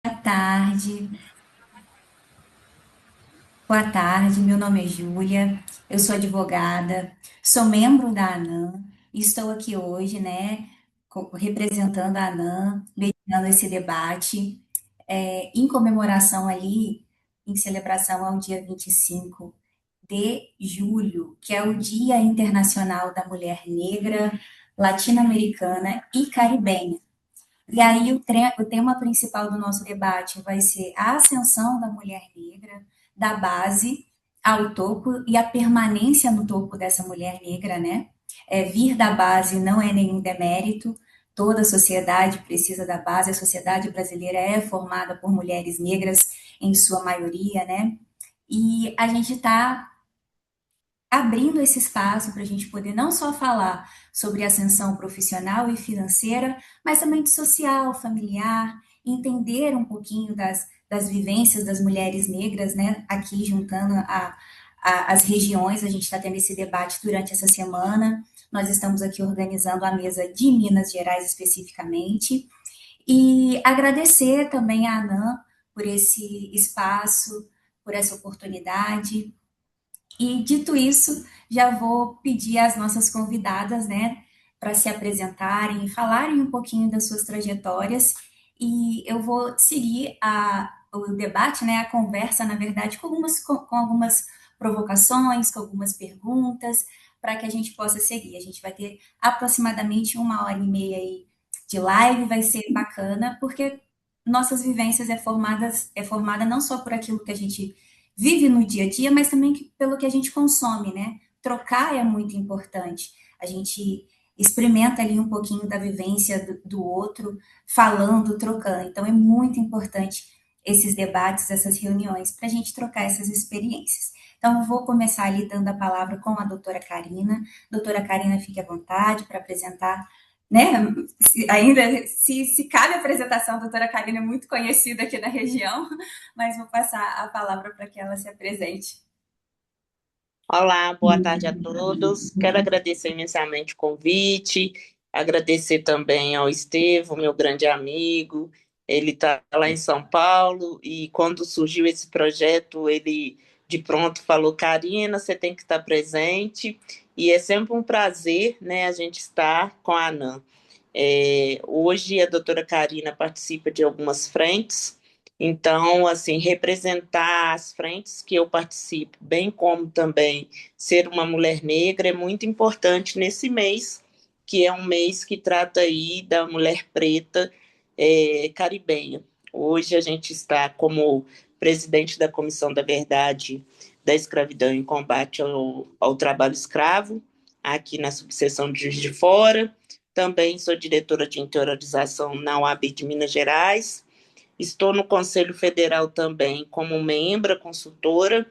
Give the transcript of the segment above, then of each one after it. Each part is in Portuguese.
Tarde, boa tarde. Meu nome é Júlia, eu sou advogada, sou membro da ANAM e estou aqui hoje, né, representando a ANAM, mediando esse debate, em comemoração ali, em celebração ao dia 25 de julho, que é o Dia Internacional da Mulher Negra, Latino-Americana e Caribenha. E aí o tema principal do nosso debate vai ser a ascensão da mulher negra, da base ao topo e a permanência no topo dessa mulher negra, né? Vir da base não é nenhum demérito, toda a sociedade precisa da base, a sociedade brasileira é formada por mulheres negras em sua maioria, né? E a gente está abrindo esse espaço para a gente poder não só falar sobre ascensão profissional e financeira, mas também de social, familiar, entender um pouquinho das vivências das mulheres negras, né? Aqui juntando as regiões, a gente está tendo esse debate durante essa semana. Nós estamos aqui organizando a mesa de Minas Gerais especificamente. E agradecer também à ANAM por esse espaço, por essa oportunidade. E dito isso, já vou pedir às nossas convidadas, né, para se apresentarem e falarem um pouquinho das suas trajetórias. E eu vou seguir o debate, né, a conversa, na verdade, com algumas provocações, com algumas perguntas, para que a gente possa seguir. A gente vai ter aproximadamente 1 hora e meia aí de live, vai ser bacana, porque nossas vivências é formada não só por aquilo que a gente vive no dia a dia, mas também pelo que a gente consome, né? Trocar é muito importante. A gente experimenta ali um pouquinho da vivência do outro, falando, trocando. Então é muito importante esses debates, essas reuniões, para a gente trocar essas experiências. Então, eu vou começar ali dando a palavra com a doutora Karina. Doutora Karina, fique à vontade para apresentar, né? Se cabe a apresentação, a doutora Karina é muito conhecida aqui na região, mas vou passar a palavra para que ela se apresente. Olá, boa tarde a todos. Quero agradecer imensamente o convite, agradecer também ao Estevão, meu grande amigo. Ele está lá em São Paulo e quando surgiu esse projeto, ele de pronto falou: Karina, você tem que estar presente. E é sempre um prazer, né, a gente estar com a ANAM. Hoje a doutora Karina participa de algumas frentes, então, assim, representar as frentes que eu participo, bem como também ser uma mulher negra, é muito importante nesse mês, que é um mês que trata aí da mulher preta caribenha. Hoje a gente está como presidente da Comissão da Verdade da Escravidão em Combate ao Trabalho Escravo, aqui na subseção de Juiz de Fora. Também sou diretora de interiorização na UAB de Minas Gerais. Estou no Conselho Federal também como membra consultora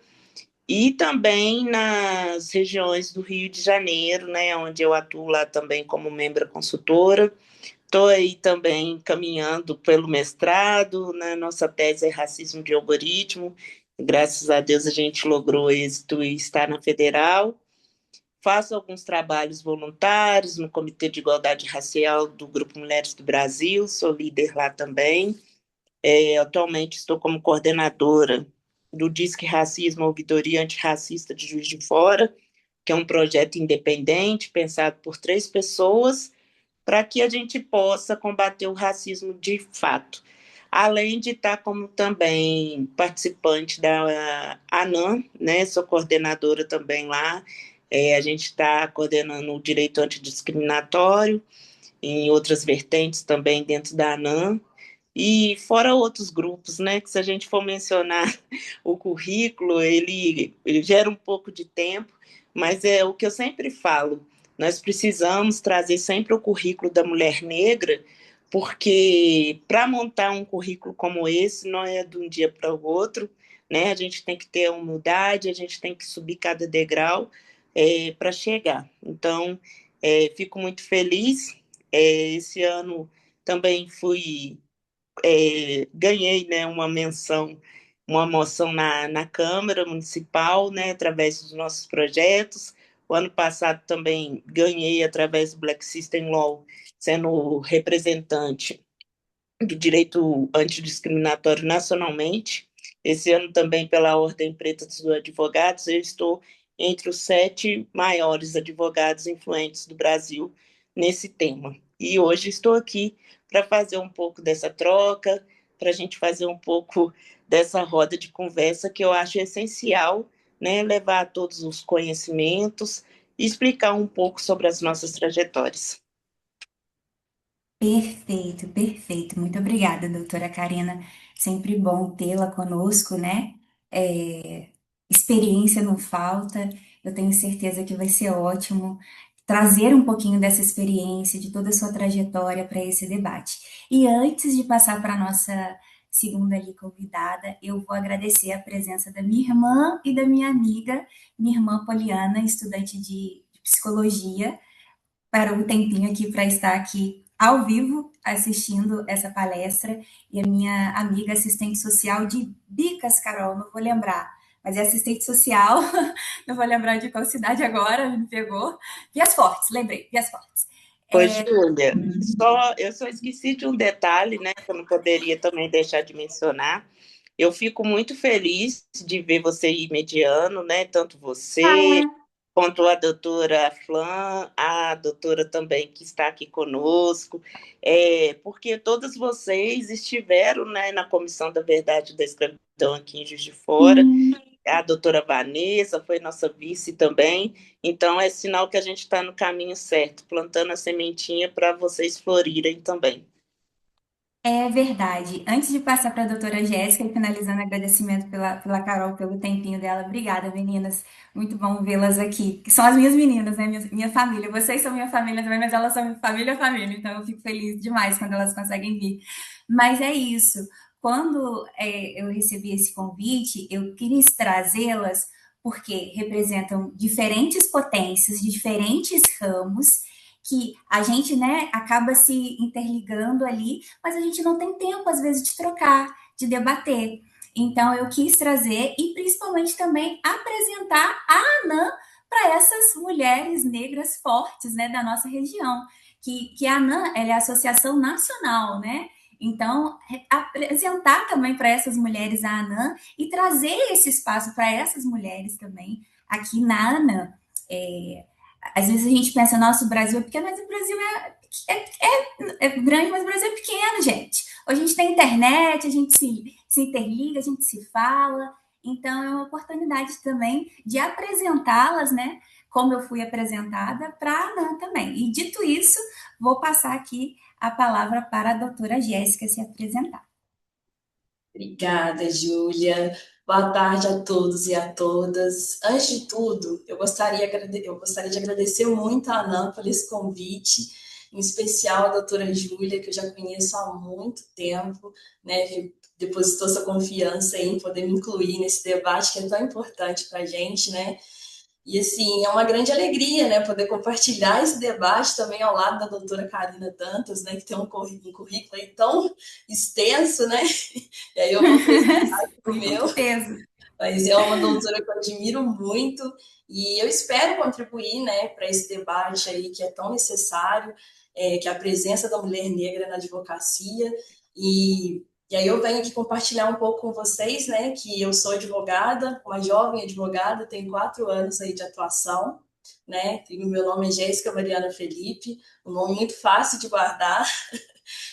e também nas regiões do Rio de Janeiro, né, onde eu atuo lá também como membra consultora. Estou aí também caminhando pelo mestrado, né, nossa tese é racismo de algoritmo. Graças a Deus a gente logrou êxito e está na federal. Faço alguns trabalhos voluntários no Comitê de Igualdade Racial do Grupo Mulheres do Brasil, sou líder lá também. Atualmente estou como coordenadora do Disque Racismo Ouvidoria Antirracista de Juiz de Fora, que é um projeto independente pensado por 3 pessoas para que a gente possa combater o racismo de fato. Além de estar como também participante da ANAM, né? Sou coordenadora também lá. A gente está coordenando o direito antidiscriminatório em outras vertentes também dentro da ANAM. E fora outros grupos, né, que se a gente for mencionar o currículo, ele gera um pouco de tempo, mas é o que eu sempre falo, nós precisamos trazer sempre o currículo da mulher negra, porque para montar um currículo como esse não é de um dia para o outro, né? A gente tem que ter a humildade, a gente tem que subir cada degrau para chegar. Então, fico muito feliz. Esse ano também ganhei, né, uma menção, uma moção na Câmara Municipal, né, através dos nossos projetos. O ano passado também ganhei através do Black System Law, sendo representante do direito antidiscriminatório nacionalmente. Esse ano também pela Ordem Preta dos Advogados, eu estou entre os 7 maiores advogados influentes do Brasil nesse tema. E hoje estou aqui para fazer um pouco dessa troca, para a gente fazer um pouco dessa roda de conversa que eu acho essencial, né, levar todos os conhecimentos e explicar um pouco sobre as nossas trajetórias. Perfeito, perfeito. Muito obrigada, doutora Karina. Sempre bom tê-la conosco, né? É, experiência não falta. Eu tenho certeza que vai ser ótimo trazer um pouquinho dessa experiência, de toda a sua trajetória para esse debate. E antes de passar para a nossa segunda ali convidada, eu vou agradecer a presença da minha irmã e da minha irmã Poliana, estudante de psicologia, para um tempinho aqui para estar aqui ao vivo assistindo essa palestra, e a minha amiga assistente social de Bicas, Carol, não vou lembrar, mas é assistente social, não vou lembrar de qual cidade agora, me pegou. Vias Fortes, lembrei, Vias Fortes. Ô, Júlia, eu só esqueci de um detalhe, né, que eu não poderia também deixar de mencionar. Eu fico muito feliz de ver você ir mediando, né, tanto você quanto a doutora Flan, a doutora também que está aqui conosco, porque todas vocês estiveram, né, na Comissão da Verdade e da Escravidão aqui em Juiz de Fora. Sim, A doutora Vanessa foi nossa vice também. Então, é sinal que a gente está no caminho certo, plantando a sementinha para vocês florirem também. é verdade. Antes de passar para a doutora Jéssica e finalizando agradecimento pela Carol, pelo tempinho dela, obrigada, meninas. Muito bom vê-las aqui, que são as minhas meninas, né? Minha família. Vocês são minha família também, mas elas são família, família. Então eu fico feliz demais quando elas conseguem vir. Mas é isso. Quando eu recebi esse convite, eu quis trazê-las porque representam diferentes potências, de diferentes ramos, que a gente, né, acaba se interligando ali, mas a gente não tem tempo, às vezes, de trocar, de debater. Então, eu quis trazer e principalmente também apresentar a ANAM para essas mulheres negras fortes, né, da nossa região. Que a ANAM, ela é a Associação Nacional, né? Então, apresentar também para essas mulheres a ANAM e trazer esse espaço para essas mulheres também aqui na ANAM. É, às vezes a gente pensa, nossa, o Brasil é pequeno, mas o Brasil é grande, mas o Brasil é pequeno, gente. Hoje a gente tem internet, a gente se interliga, a gente se fala. Então é uma oportunidade também de apresentá-las, né? Como eu fui apresentada para a Anã também. E dito isso, vou passar aqui a palavra para a doutora Jéssica se apresentar. Obrigada, Júlia. Boa tarde a todos e a todas. Antes de tudo, eu gostaria de agradecer muito a Anã por esse convite, em especial a doutora Júlia, que eu já conheço há muito tempo, né, que depositou essa confiança em poder me incluir nesse debate que é tão importante para a gente, né? E assim, é uma grande alegria, né, poder compartilhar esse debate também ao lado da doutora Karina Dantas, né, que tem um currículo aí tão extenso, né? E aí eu vou apresentar o Com meu, muito peso. mas é uma doutora que eu admiro muito e eu espero contribuir, né, para esse debate aí que é tão necessário, que é a presença da mulher negra na advocacia e aí eu venho aqui compartilhar um pouco com vocês, né, que eu sou advogada, uma jovem advogada, tenho 4 anos aí de atuação, né, e o meu nome é Jéssica Mariana Felipe, um nome muito fácil de guardar.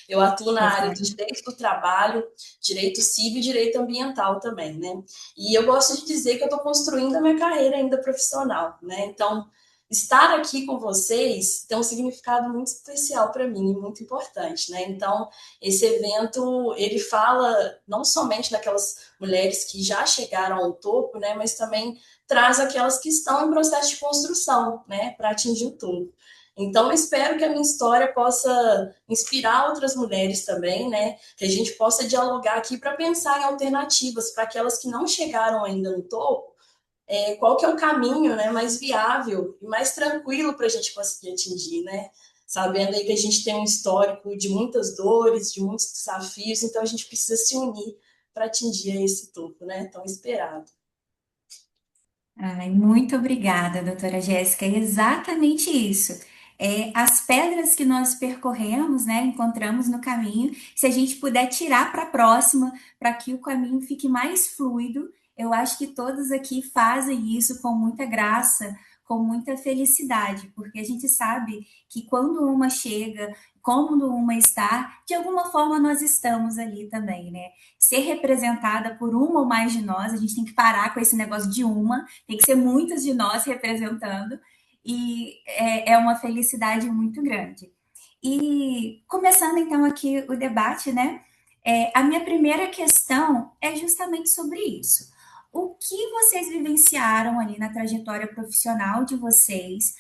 Eu atuo na área do Verdade. direito do trabalho, direito civil e direito ambiental também, né? E eu gosto de dizer que eu estou construindo a minha carreira ainda profissional, né? Então, estar aqui com vocês tem um significado muito especial para mim e muito importante, né? Então, esse evento, ele fala não somente daquelas mulheres que já chegaram ao topo, né? Mas também traz aquelas que estão em processo de construção, né? Para atingir o topo. Então, eu espero que a minha história possa inspirar outras mulheres também, né? Que a gente possa dialogar aqui para pensar em alternativas para aquelas que não chegaram ainda no topo, qual que é o caminho, né, mais viável e mais tranquilo para a gente conseguir atingir, né? Sabendo aí que a gente tem um histórico de muitas dores, de muitos desafios, então a gente precisa se unir para atingir esse topo, né? Tão esperado. Ai, muito obrigada, doutora Jéssica. É exatamente isso. as pedras que nós percorremos, né, encontramos no caminho, se a gente puder tirar para a próxima, para que o caminho fique mais fluido, eu acho que todos aqui fazem isso com muita graça, com muita felicidade, porque a gente sabe que quando uma chega, como uma está, de alguma forma nós estamos ali também, né? Ser representada por uma ou mais de nós, a gente tem que parar com esse negócio de uma, tem que ser muitas de nós representando, e é uma felicidade muito grande. E começando então aqui o debate, né? A minha primeira questão é justamente sobre isso. O que vocês vivenciaram ali na trajetória profissional de vocês,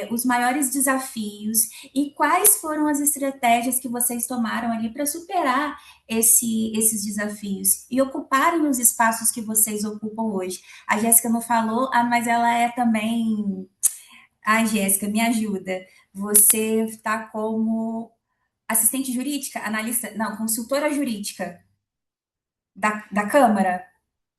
os maiores desafios e quais foram as estratégias que vocês tomaram ali para superar esses desafios e ocuparem os espaços que vocês ocupam hoje. A Jéssica não falou, mas ela é também. Ai, Jéssica, me ajuda. Você está como assistente jurídica, analista, não, consultora jurídica da Câmara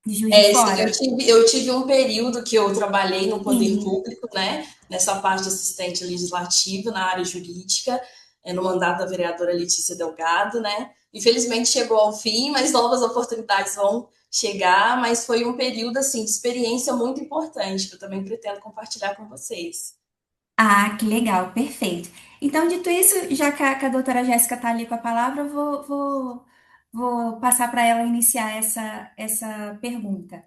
de Juiz de Sim, Fora? eu tive um período que eu trabalhei no poder Sim. público, né? Nessa parte de assistente legislativo, na área jurídica, no mandato da vereadora Letícia Delgado, né? Infelizmente chegou ao fim, mas novas oportunidades vão chegar, mas foi um período assim de experiência muito importante que eu também pretendo compartilhar com vocês. Ah, que legal, perfeito. Então, dito isso, já que a doutora Jéssica está ali com a palavra, eu vou passar para ela iniciar essa pergunta.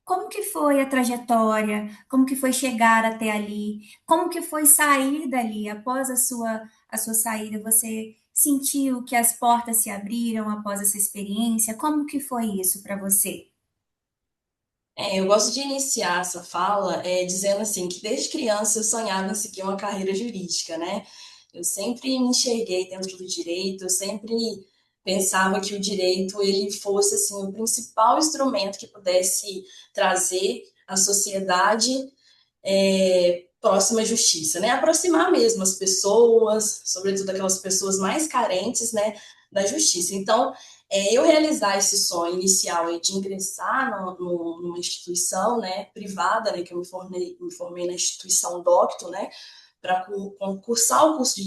Como que foi a trajetória? Como que foi chegar até ali? Como que foi sair dali? Após a sua saída, você sentiu que as portas se abriram após essa experiência? Como que foi isso para você? Eu gosto de iniciar essa fala dizendo assim que desde criança eu sonhava em seguir uma carreira jurídica, né? Eu sempre me enxerguei dentro do direito, eu sempre pensava que o direito ele fosse assim o principal instrumento que pudesse trazer à sociedade próxima à justiça, né? Aproximar mesmo as pessoas, sobretudo aquelas pessoas mais carentes, né, da justiça. Então, eu realizar esse sonho inicial de ingressar numa instituição, né, privada, né, que eu me formei na instituição Docto, né, para concursar o curso de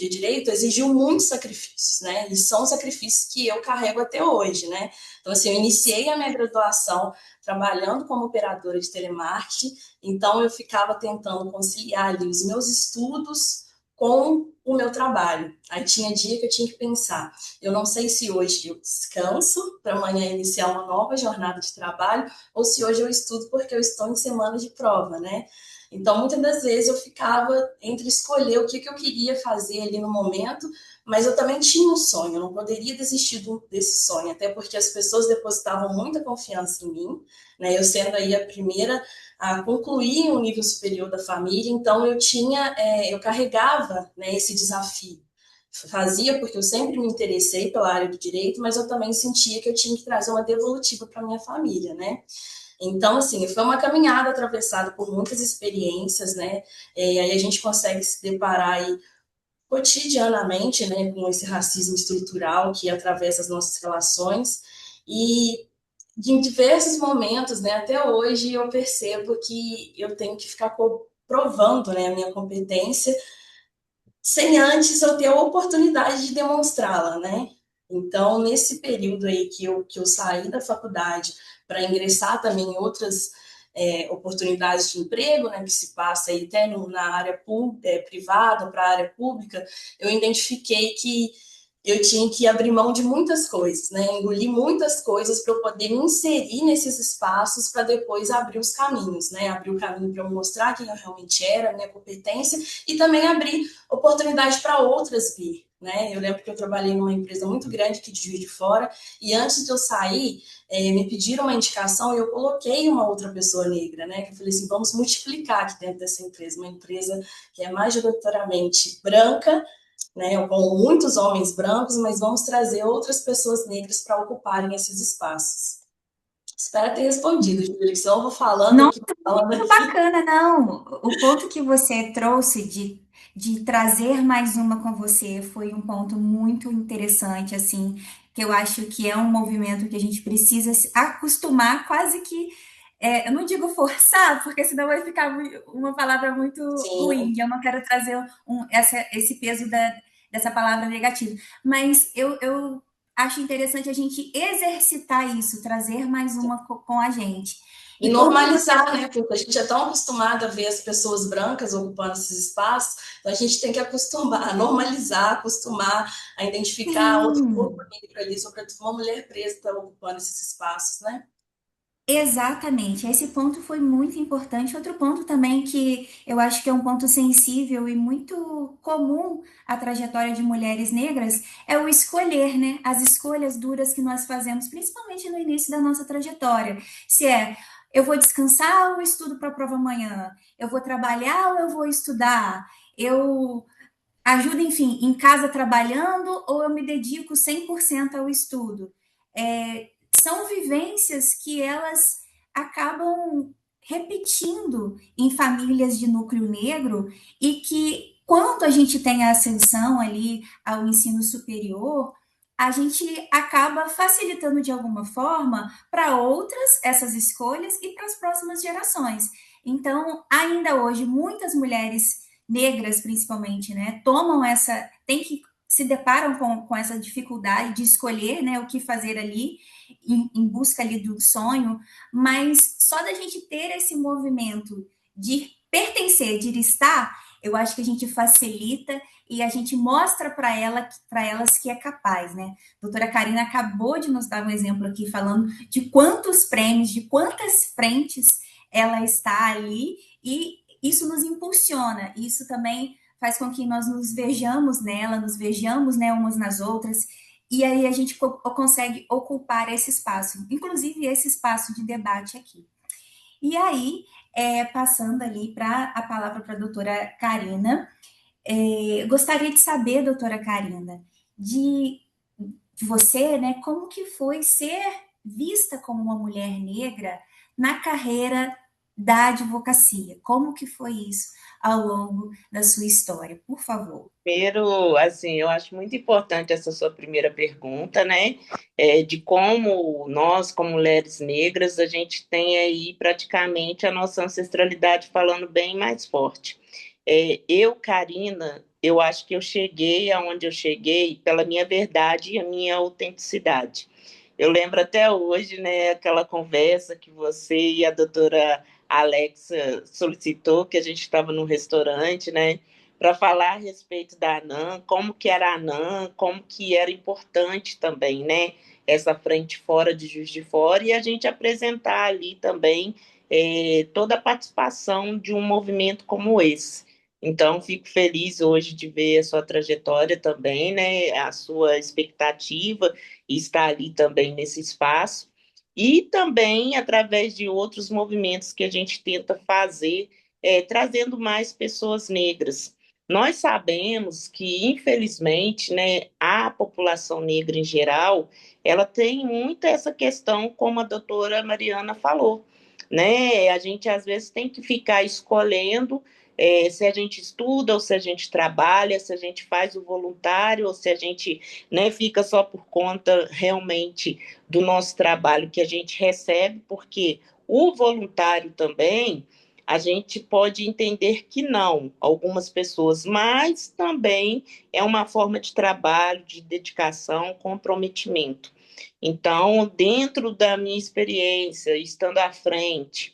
direito exigiu muitos sacrifícios, né? E são sacrifícios que eu carrego até hoje, né? Então, assim, eu iniciei a minha graduação trabalhando como operadora de telemarketing, então eu ficava tentando conciliar ali os meus estudos com o meu trabalho. Aí tinha dia que eu tinha que pensar, eu não sei se hoje eu descanso para amanhã iniciar uma nova jornada de trabalho ou se hoje eu estudo porque eu estou em semana de prova, né? Então, muitas das vezes eu ficava entre escolher o que eu queria fazer ali no momento, mas eu também tinha um sonho, eu não poderia desistir desse sonho, até porque as pessoas depositavam muita confiança em mim, né? Eu sendo aí a primeira a concluir um nível superior da família, então eu carregava, né, esse desafio. Fazia porque eu sempre me interessei pela área do direito, mas eu também sentia que eu tinha que trazer uma devolutiva para minha família, né? Então, assim, foi uma caminhada atravessada por muitas experiências, né? Aí a gente consegue se deparar aí cotidianamente, né, com esse racismo estrutural que atravessa as nossas relações e em diversos momentos, né, até hoje eu percebo que eu tenho que ficar provando, né, a minha competência sem antes eu ter a oportunidade de demonstrá-la, né? Então, nesse período aí que eu saí da faculdade para ingressar também em outras oportunidades de emprego, né, que se passa aí até na área privada para a área pública, eu identifiquei que eu tinha que abrir mão de muitas coisas, né? Engolir muitas coisas para eu poder me inserir nesses espaços para depois abrir os caminhos, né? Abrir o caminho para eu mostrar quem eu realmente era, a minha competência, e também abrir oportunidade para outras vir, né? Eu lembro que eu trabalhei numa empresa muito grande aqui de Juiz de Fora, e antes de eu sair, me pediram uma indicação e eu coloquei uma outra pessoa negra, né? Que eu falei assim, vamos multiplicar aqui dentro dessa empresa, uma empresa que é majoritariamente branca, né, com muitos homens brancos, mas vamos trazer outras pessoas negras para ocuparem esses espaços. Espero ter respondido, Júlia, senão eu vou Nossa, falando muito aqui. bacana, não. O ponto que você trouxe de trazer mais uma com você foi um ponto muito interessante, assim, que eu acho que é um movimento que a gente precisa se acostumar quase que. eu não digo forçar, porque senão vai ficar uma palavra muito ruim. Sim. Eu não quero trazer esse peso dessa palavra negativa. Mas eu acho interessante a gente exercitar isso, trazer mais uma com a gente. E E como você. normalizar, né? Porque a gente é tão acostumado a ver as pessoas brancas ocupando esses espaços, então a gente tem que acostumar, normalizar, acostumar a identificar outro corpo Sim, negro ali, sobretudo uma mulher preta ocupando esses espaços, né? exatamente. Esse ponto foi muito importante. Outro ponto também que eu acho que é um ponto sensível e muito comum à trajetória de mulheres negras é o escolher, né? As escolhas duras que nós fazemos, principalmente no início da nossa trajetória. Se é eu vou descansar ou eu estudo para a prova amanhã? Eu vou trabalhar ou eu vou estudar? Eu ajudo, enfim, em casa trabalhando ou eu me dedico 100% ao estudo? São vivências que elas acabam repetindo em famílias de núcleo negro e que, quando a gente tem a ascensão ali ao ensino superior, a gente acaba facilitando de alguma forma para outras essas escolhas e para as próximas gerações. Então, ainda hoje, muitas mulheres negras, principalmente, né, tomam tem que se deparam com essa dificuldade de escolher, né, o que fazer ali, em busca ali do sonho, mas só da gente ter esse movimento de pertencer, de estar, eu acho que a gente facilita e a gente mostra para elas que é capaz, né? A doutora Karina acabou de nos dar um exemplo aqui falando de quantos prêmios, de quantas frentes ela está ali e isso nos impulsiona, isso também faz com que nós nos vejamos nela, nos vejamos, né, umas nas outras, e aí a gente consegue ocupar esse espaço, inclusive esse espaço de debate aqui. E aí, passando ali para a palavra para a doutora Karina, gostaria de saber, doutora Karina, de você, né, como que foi ser vista como uma mulher negra na carreira da advocacia? Como que foi isso ao longo da sua história? Por favor. Primeiro, assim, eu acho muito importante essa sua primeira pergunta, né? De como nós, como mulheres negras, a gente tem aí praticamente a nossa ancestralidade falando bem mais forte. Eu, Karina, eu acho que eu cheguei aonde eu cheguei pela minha verdade e a minha autenticidade. Eu lembro até hoje, né, aquela conversa que você e a doutora Alexa solicitou, que a gente estava num restaurante, né? Para falar a respeito da ANAM, como que era a ANAM, como que era importante também, né, essa frente fora de Juiz de Fora, e a gente apresentar ali também toda a participação de um movimento como esse. Então, fico feliz hoje de ver a sua trajetória também, né, a sua expectativa, e estar ali também nesse espaço, e também através de outros movimentos que a gente tenta fazer, trazendo mais pessoas negras. Nós sabemos que, infelizmente, né, a população negra em geral, ela tem muito essa questão, como a doutora Mariana falou, né? A gente, às vezes, tem que ficar escolhendo se a gente estuda ou se a gente trabalha, se a gente faz o voluntário ou se a gente, né, fica só por conta realmente do nosso trabalho que a gente recebe, porque o voluntário também a gente pode entender que não, algumas pessoas, mas também é uma forma de trabalho, de dedicação, comprometimento. Então, dentro da minha experiência, estando à frente,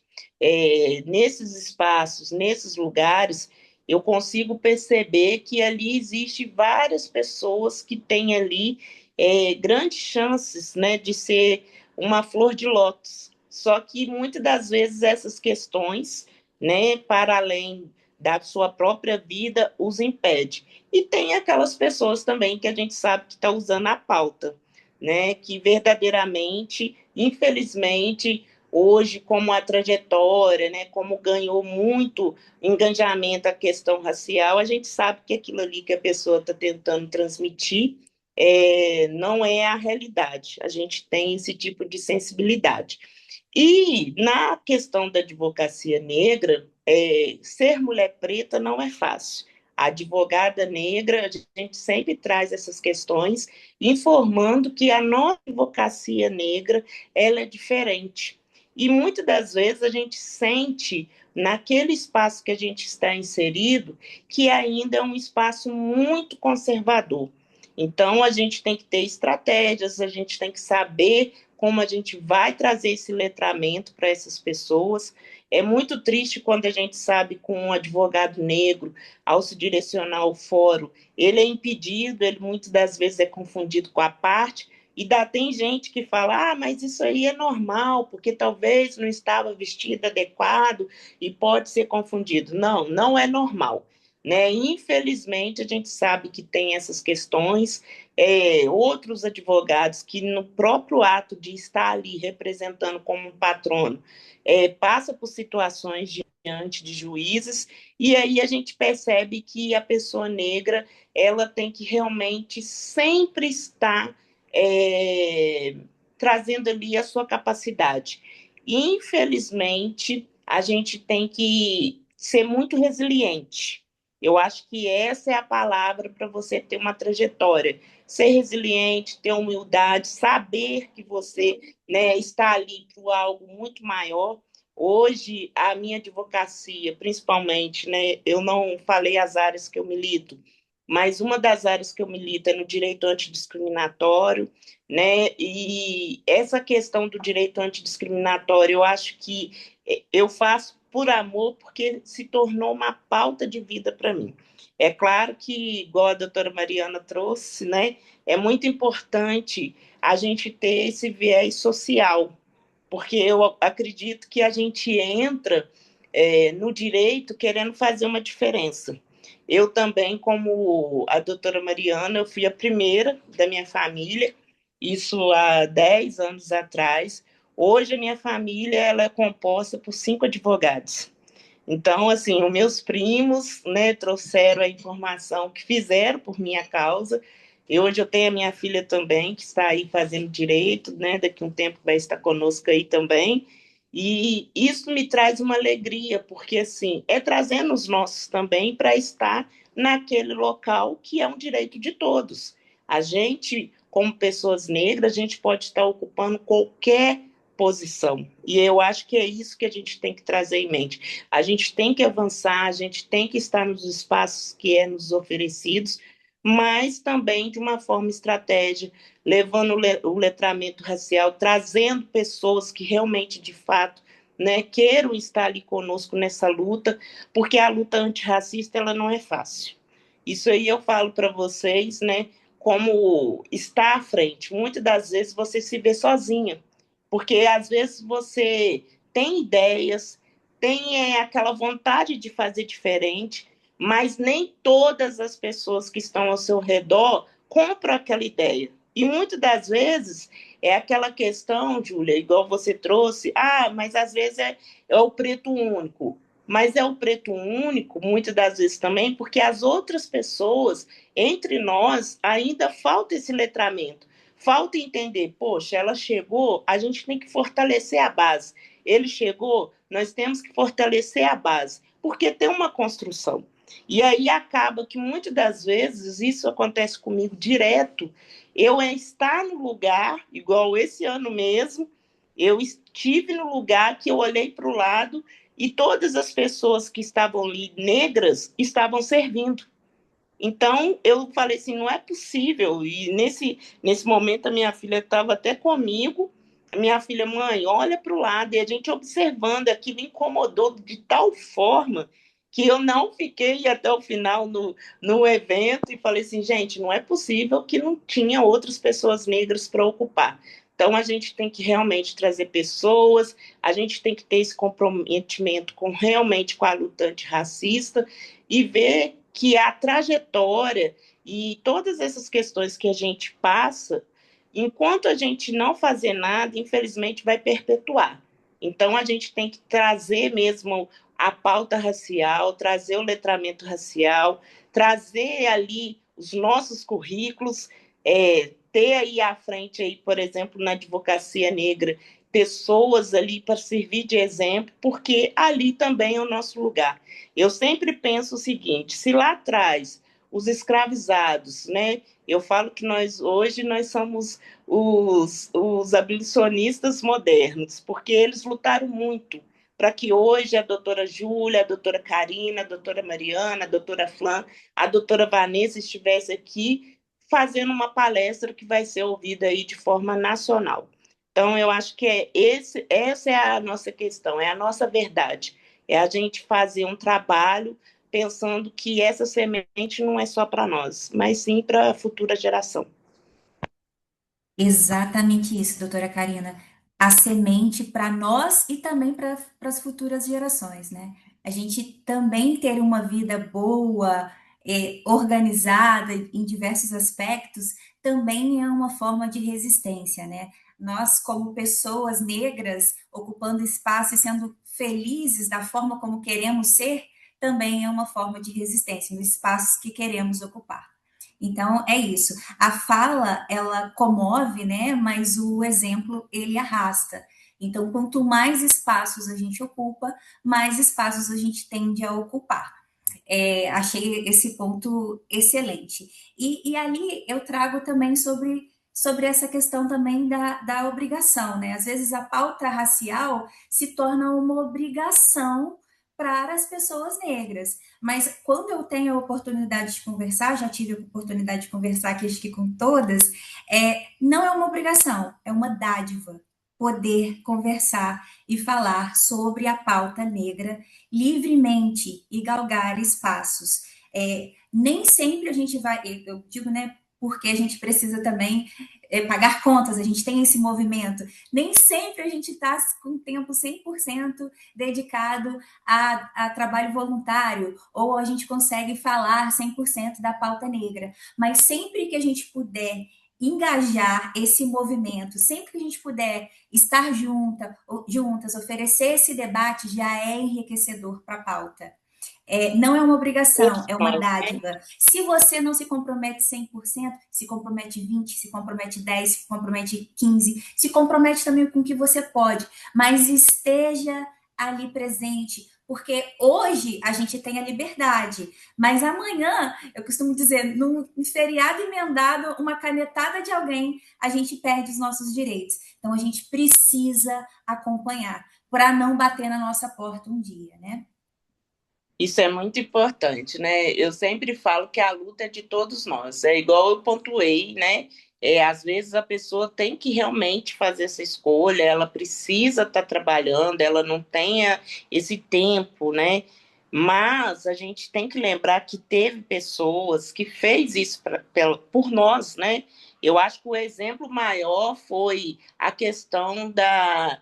nesses espaços, nesses lugares, eu consigo perceber que ali existe várias pessoas que têm ali grandes chances, né, de ser uma flor de lótus. Só que muitas das vezes essas questões, né, para além da sua própria vida, os impede. E tem aquelas pessoas também que a gente sabe que está usando a pauta, né, que verdadeiramente, infelizmente, hoje, como a trajetória, né, como ganhou muito engajamento a questão racial, a gente sabe que aquilo ali que a pessoa está tentando transmitir não é a realidade. A gente tem esse tipo de sensibilidade. E na questão da advocacia negra, ser mulher preta não é fácil. A advogada negra, a gente sempre traz essas questões, informando que a nossa advocacia negra ela é diferente. E muitas das vezes a gente sente, naquele espaço que a gente está inserido, que ainda é um espaço muito conservador. Então, a gente tem que ter estratégias, a gente tem que saber como a gente vai trazer esse letramento para essas pessoas. É muito triste quando a gente sabe que um advogado negro, ao se direcionar ao fórum, ele é impedido, ele muitas das vezes é confundido com a parte, e tem gente que fala, mas isso aí é normal, porque talvez não estava vestido adequado e pode ser confundido. Não, não é normal. Né? Infelizmente, a gente sabe que tem essas questões, outros advogados que no próprio ato de estar ali representando como um patrono, passa por situações diante de juízes, e aí a gente percebe que a pessoa negra ela tem que realmente sempre estar trazendo ali a sua capacidade. Infelizmente, a gente tem que ser muito resiliente. Eu acho que essa é a palavra para você ter uma trajetória. Ser resiliente, ter humildade, saber que você, né, está ali por algo muito maior. Hoje, a minha advocacia, principalmente, né, eu não falei as áreas que eu milito, mas uma das áreas que eu milito é no direito antidiscriminatório, né? E essa questão do direito antidiscriminatório, eu acho que eu faço por amor, porque se tornou uma pauta de vida para mim. É claro que, igual a doutora Mariana trouxe, né, é muito importante a gente ter esse viés social, porque eu acredito que a gente entra no direito querendo fazer uma diferença. Eu também, como a doutora Mariana, eu fui a primeira da minha família, isso há 10 anos atrás. Hoje a minha família ela é composta por 5 advogados. Então, assim, os meus primos, né, trouxeram a informação que fizeram por minha causa. E hoje eu tenho a minha filha também, que está aí fazendo direito, né, daqui a um tempo vai estar conosco aí também. E isso me traz uma alegria, porque, assim, é trazendo os nossos também para estar naquele local que é um direito de todos. A gente, como pessoas negras, a gente pode estar ocupando qualquer posição. E eu acho que é isso que a gente tem que trazer em mente. A gente tem que avançar, a gente tem que estar nos espaços que é nos oferecidos, mas também de uma forma estratégica, levando o letramento racial, trazendo pessoas que realmente, de fato, né, queiram estar ali conosco nessa luta, porque a luta antirracista ela não é fácil. Isso aí eu falo para vocês, né, como estar à frente. Muitas das vezes você se vê sozinha, porque às vezes você tem ideias, tem aquela vontade de fazer diferente, mas nem todas as pessoas que estão ao seu redor compram aquela ideia. E muitas das vezes é aquela questão, Júlia, igual você trouxe, mas às vezes é o preto único. Mas é o preto único, muitas das vezes também, porque as outras pessoas, entre nós, ainda falta esse letramento. Falta entender, poxa, ela chegou, a gente tem que fortalecer a base. Ele chegou, nós temos que fortalecer a base, porque tem uma construção. E aí acaba que muitas das vezes, isso acontece comigo direto, eu estar no lugar, igual esse ano mesmo, eu estive no lugar que eu olhei para o lado e todas as pessoas que estavam ali, negras, estavam servindo. Então, eu falei assim, não é possível. E nesse momento, a minha filha estava até comigo. A minha filha, mãe, olha para o lado. E a gente observando, aquilo incomodou de tal forma que eu não fiquei até o final no evento e falei assim, gente, não é possível que não tinha outras pessoas negras para ocupar. Então, a gente tem que realmente trazer pessoas, a gente tem que ter esse comprometimento realmente com a luta antirracista e ver que a trajetória e todas essas questões que a gente passa, enquanto a gente não fazer nada, infelizmente vai perpetuar. Então, a gente tem que trazer mesmo a pauta racial, trazer o letramento racial, trazer ali os nossos currículos, ter aí à frente, aí, por exemplo, na advocacia negra, pessoas ali para servir de exemplo, porque ali também é o nosso lugar. Eu sempre penso o seguinte, se lá atrás os escravizados, né, Eu falo que hoje nós somos os abolicionistas modernos, porque eles lutaram muito para que hoje a doutora Júlia, a doutora Karina, a doutora Mariana, a doutora Flan, a doutora Vanessa estivesse aqui fazendo uma palestra que vai ser ouvida aí de forma nacional. Então, eu acho que essa é a nossa questão, é a nossa verdade. É a gente fazer um trabalho pensando que essa semente não é só para nós, mas sim para a futura geração. Exatamente isso, doutora Karina. A semente para nós e também para as futuras gerações, né? A gente também ter uma vida boa, organizada em diversos aspectos, também é uma forma de resistência, né? Nós, como pessoas negras, ocupando espaço e sendo felizes da forma como queremos ser, também é uma forma de resistência nos espaços que queremos ocupar. Então, é isso. A fala, ela comove, né? Mas o exemplo, ele arrasta. Então, quanto mais espaços a gente ocupa, mais espaços a gente tende a ocupar. Achei esse ponto excelente. E ali eu trago também sobre essa questão também da obrigação, né? Às vezes a pauta racial se torna uma obrigação para as pessoas negras. Mas quando eu tenho a oportunidade de conversar, já tive a oportunidade de conversar aqui, acho que com todas, não é uma obrigação, é uma dádiva poder conversar e falar sobre a pauta negra livremente e galgar espaços. Nem sempre a gente vai, eu digo, né, porque a gente precisa também pagar contas, a gente tem esse movimento. Nem sempre a gente está com tempo 100% dedicado a trabalho voluntário, ou a gente consegue falar 100% da pauta negra. Mas sempre que a gente puder engajar esse movimento, sempre que a gente puder estar juntas, oferecer esse debate já é enriquecedor para a pauta. Não é uma obrigação, é uma dádiva. Se você não se compromete 100%, se compromete 20%, se compromete 10%, se compromete 15%, se compromete também com o que você pode, mas esteja ali presente, porque hoje a gente tem a liberdade, mas amanhã, eu costumo dizer, num feriado emendado, uma canetada de alguém, a gente perde os nossos direitos. Então a gente precisa acompanhar para não bater na nossa porta um dia, né? Isso é muito importante, né? Eu sempre falo que a luta é de todos nós. É igual eu pontuei, né? Às vezes a pessoa tem que realmente fazer essa escolha, ela precisa estar trabalhando, ela não tenha esse tempo, né? Mas a gente tem que lembrar que teve pessoas que fez isso por nós, né? Eu acho que o exemplo maior foi a questão da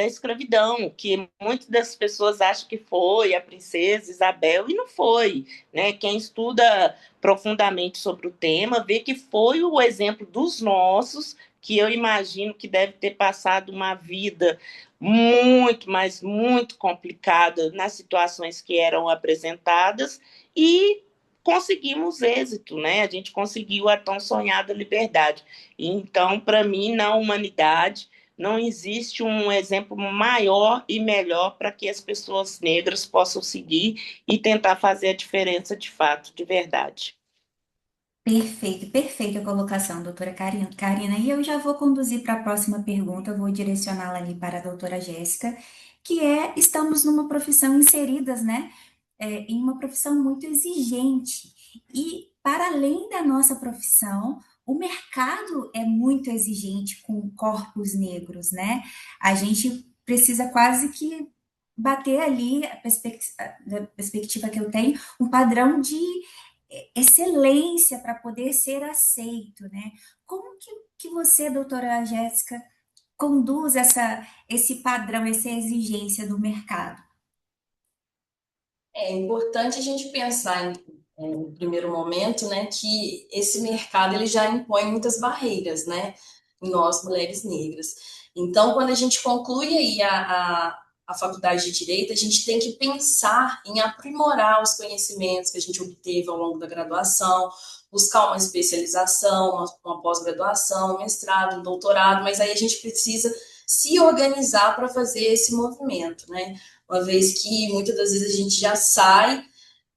escravidão, que muitas das pessoas acham que foi a princesa Isabel, e não foi. Né? Quem estuda profundamente sobre o tema vê que foi o exemplo dos nossos, que eu imagino que deve ter passado uma vida muito, mas muito complicada nas situações que eram apresentadas, e conseguimos êxito, né? A gente conseguiu a tão sonhada liberdade. Então, para mim, na humanidade, não existe um exemplo maior e melhor para que as pessoas negras possam seguir e tentar fazer a diferença de fato, de verdade. Perfeito, perfeita a colocação, doutora Karina. E eu já vou conduzir para a próxima pergunta, vou direcioná-la ali para a doutora Jéssica, que estamos numa profissão inseridas, né? Em uma profissão muito exigente. E, para além da nossa profissão, o mercado é muito exigente com corpos negros, né? A gente precisa quase que bater ali, da perspectiva que eu tenho, um padrão de excelência para poder ser aceito, né? Como que você, doutora Jéssica, conduz esse padrão, essa exigência do mercado? É importante a gente pensar no primeiro momento, né, que esse mercado ele já impõe muitas barreiras, né, em nós mulheres negras. Então, quando a gente conclui aí a faculdade de Direito, a gente tem que pensar em aprimorar os conhecimentos que a gente obteve ao longo da graduação, buscar uma especialização, uma pós-graduação, um mestrado, um doutorado, mas aí a gente precisa se organizar para fazer esse movimento, né? Uma vez que muitas das vezes a gente já sai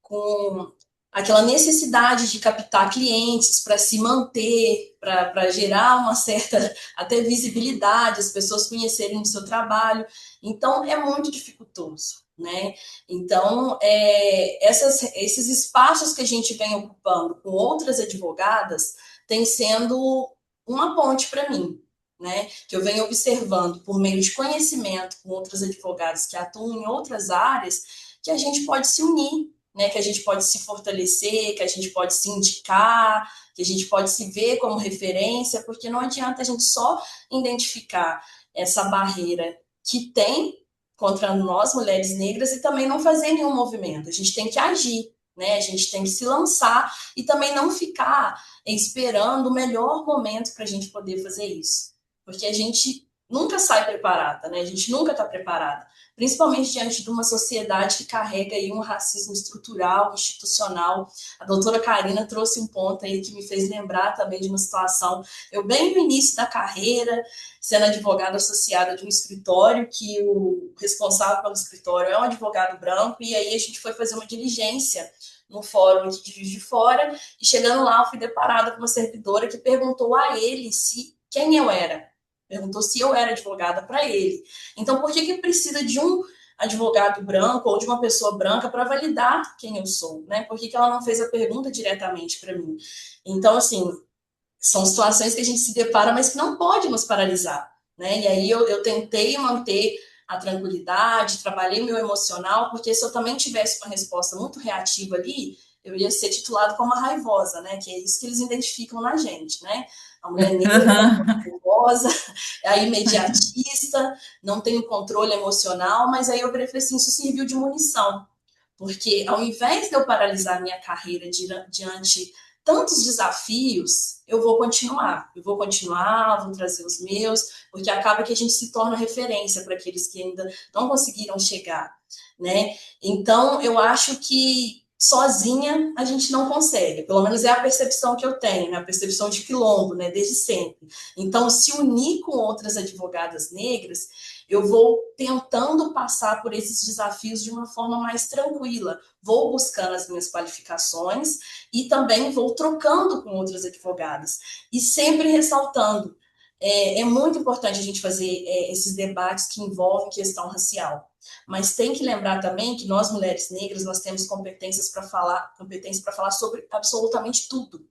com aquela necessidade de captar clientes para se manter, para gerar uma certa até visibilidade, as pessoas conhecerem o seu trabalho. Então, é muito dificultoso, né? Então, esses espaços que a gente vem ocupando com outras advogadas tem sendo uma ponte para mim, né? Que eu venho observando por meio de conhecimento com outras advogadas que atuam em outras áreas, que a gente pode se unir, né, que a gente pode se fortalecer, que a gente pode se indicar, que a gente pode se ver como referência, porque não adianta a gente só identificar essa barreira que tem contra nós, mulheres negras, e também não fazer nenhum movimento. A gente tem que agir, né? A gente tem que se lançar e também não ficar esperando o melhor momento para a gente poder fazer isso. Porque a gente nunca sai preparada, né? A gente nunca está preparada, principalmente diante de uma sociedade que carrega aí um racismo estrutural, institucional. A doutora Karina trouxe um ponto aí que me fez lembrar também de uma situação, eu bem no início da carreira, sendo advogada associada de um escritório, que o responsável pelo escritório é um advogado branco, e aí a gente foi fazer uma diligência no fórum de Juiz de Fora, e chegando lá eu fui deparada com uma servidora que perguntou a ele se quem eu era. Perguntou se eu era advogada para ele. Então, por que precisa de um advogado branco ou de uma pessoa branca para validar quem eu sou, né? Por que ela não fez a pergunta diretamente para mim? Então, assim, são situações que a gente se depara, mas que não pode nos paralisar, né? E aí eu tentei manter a tranquilidade, trabalhei meu emocional, porque se eu também tivesse uma resposta muito reativa ali, eu ia ser titulado como uma raivosa, né? Que é isso que eles identificam na gente, né? A mulher negra é raivosa, é imediatista, não tem o controle emocional, mas aí eu falei assim, isso serviu de munição, porque ao invés de eu paralisar minha carreira diante tantos desafios, eu vou continuar, vou trazer os meus, porque acaba que a gente se torna referência para aqueles que ainda não conseguiram chegar, né? Então, eu acho que sozinha a gente não consegue, pelo menos é a percepção que eu tenho, né? A percepção de quilombo, né? Desde sempre. Então, se unir com outras advogadas negras, eu vou tentando passar por esses desafios de uma forma mais tranquila, vou buscando as minhas qualificações e também vou trocando com outras advogadas. E sempre ressaltando, é muito importante a gente fazer esses debates que envolvem questão racial. Mas tem que lembrar também que nós, mulheres negras, nós temos competência para falar sobre absolutamente tudo,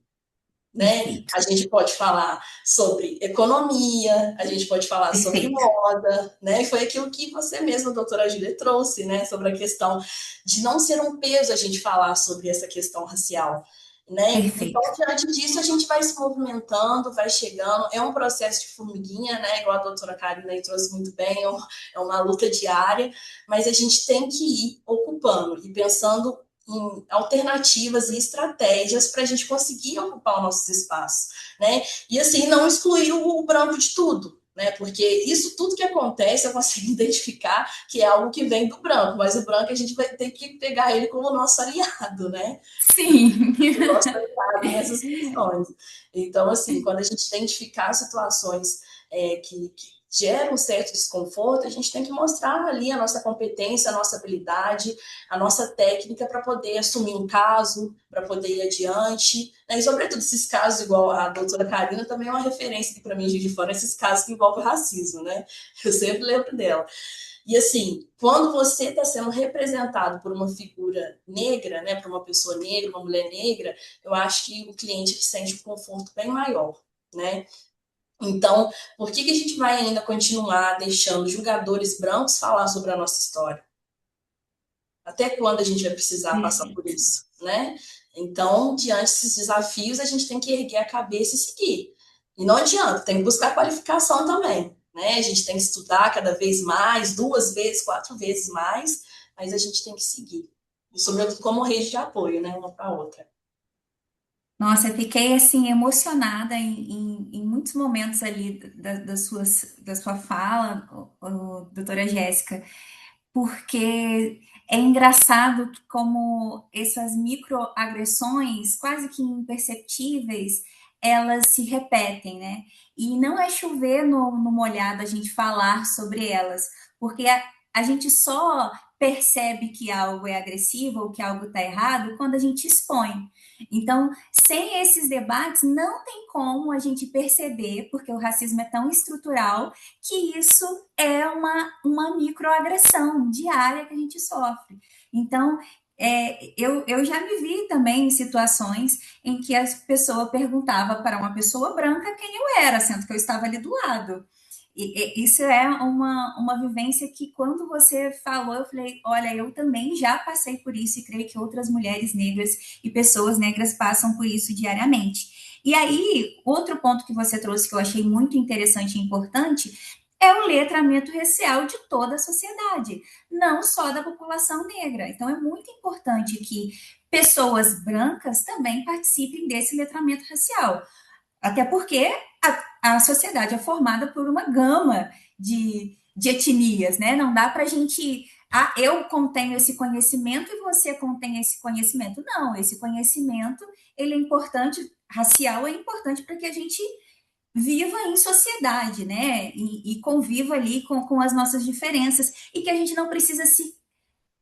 né? Perfeito, A gente pode falar sobre economia, a gente pode falar sobre perfeito, moda, né? E foi aquilo que você mesma, doutora Júlia, trouxe, né? Sobre a questão de não ser um peso a gente falar sobre essa questão racial, né? Então, perfeito. diante disso, a gente vai se movimentando, vai chegando, é um processo de formiguinha, né? Igual a doutora Karina aí trouxe muito bem, é uma luta diária, mas a gente tem que ir ocupando e pensando em alternativas e estratégias para a gente conseguir ocupar os nossos espaços, né? E assim, não excluir o branco de tudo, né? Porque isso tudo que acontece eu consigo identificar que é algo que vem do branco, mas o branco a gente vai ter que pegar ele como nosso aliado, né? Sim. O nosso aliado nessas questões. Então, assim, quando a gente identificar situações que gera um certo desconforto, a gente tem que mostrar ali a nossa competência, a nossa habilidade, a nossa técnica para poder assumir um caso, para poder ir adiante. Né? E, sobretudo, esses casos, igual a doutora Karina, também é uma referência para mim de fora, esses casos que envolvem racismo, né? Eu sempre lembro dela. E assim, quando você está sendo representado por uma figura negra, né, por uma pessoa negra, uma mulher negra, eu acho que o cliente sente um conforto bem maior, né? Então, por que a gente vai ainda continuar deixando julgadores brancos falar sobre a nossa história? Até quando a gente vai precisar passar por Perfeito. isso, né? Então, diante desses desafios, a gente tem que erguer a cabeça e seguir. E não adianta, tem que buscar qualificação também, né? A gente tem que estudar cada vez mais, 2 vezes, 4 vezes mais, mas a gente tem que seguir. E, sobretudo, como rede de apoio, né? Uma para a outra. Nossa, eu fiquei assim emocionada em muitos momentos ali da sua fala, doutora Jéssica, porque é engraçado que como essas microagressões, quase que imperceptíveis, elas se repetem, né? E não é chover no molhado a gente falar sobre elas, porque a gente só percebe que algo é agressivo ou que algo está errado quando a gente expõe. Então, sem esses debates, não tem como a gente perceber, porque o racismo é tão estrutural, que isso é uma microagressão diária que a gente sofre. Então, eu já me vi também em situações em que a pessoa perguntava para uma pessoa branca quem eu era, sendo que eu estava ali do lado. Isso é uma vivência que, quando você falou, eu falei: olha, eu também já passei por isso, e creio que outras mulheres negras e pessoas negras passam por isso diariamente. E aí, outro ponto que você trouxe que eu achei muito interessante e importante é o letramento racial de toda a sociedade, não só da população negra. Então, é muito importante que pessoas brancas também participem desse letramento racial. Até porque a sociedade é formada por uma gama de etnias, né? Não dá para a gente. Ah, eu contenho esse conhecimento e você contém esse conhecimento. Não, esse conhecimento ele é importante, racial é importante para que a gente viva em sociedade, né? E conviva ali com as nossas diferenças e que a gente não precisa se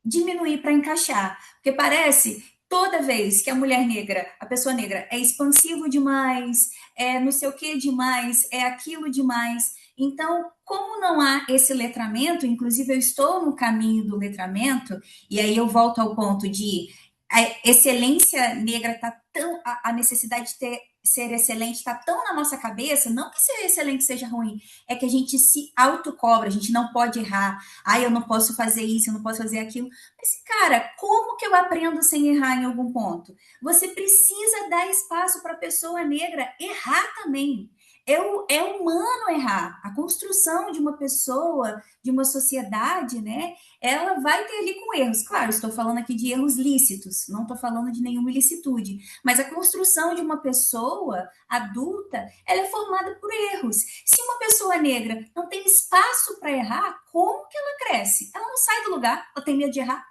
diminuir para encaixar. Porque parece toda vez que a mulher negra, a pessoa negra, é expansivo demais, é não sei o que demais, é aquilo demais. Então, como não há esse letramento, inclusive eu estou no caminho do letramento, e aí eu volto ao ponto de a excelência negra tá tão, a necessidade de ser excelente está tão na nossa cabeça, não que ser excelente seja ruim, é que a gente se autocobra, a gente não pode errar. Ah, eu não posso fazer isso, eu não posso fazer aquilo. Mas, cara, como que eu aprendo sem errar em algum ponto? Você precisa dar espaço para a pessoa negra errar também. É humano errar. A construção de uma pessoa, de uma sociedade, né? Ela vai ter ali com erros. Claro, estou falando aqui de erros lícitos, não estou falando de nenhuma ilicitude. Mas a construção de uma pessoa adulta, ela é formada por erros. Se uma pessoa negra não tem espaço para errar, como que ela cresce? Ela não sai do lugar, ela tem medo de errar.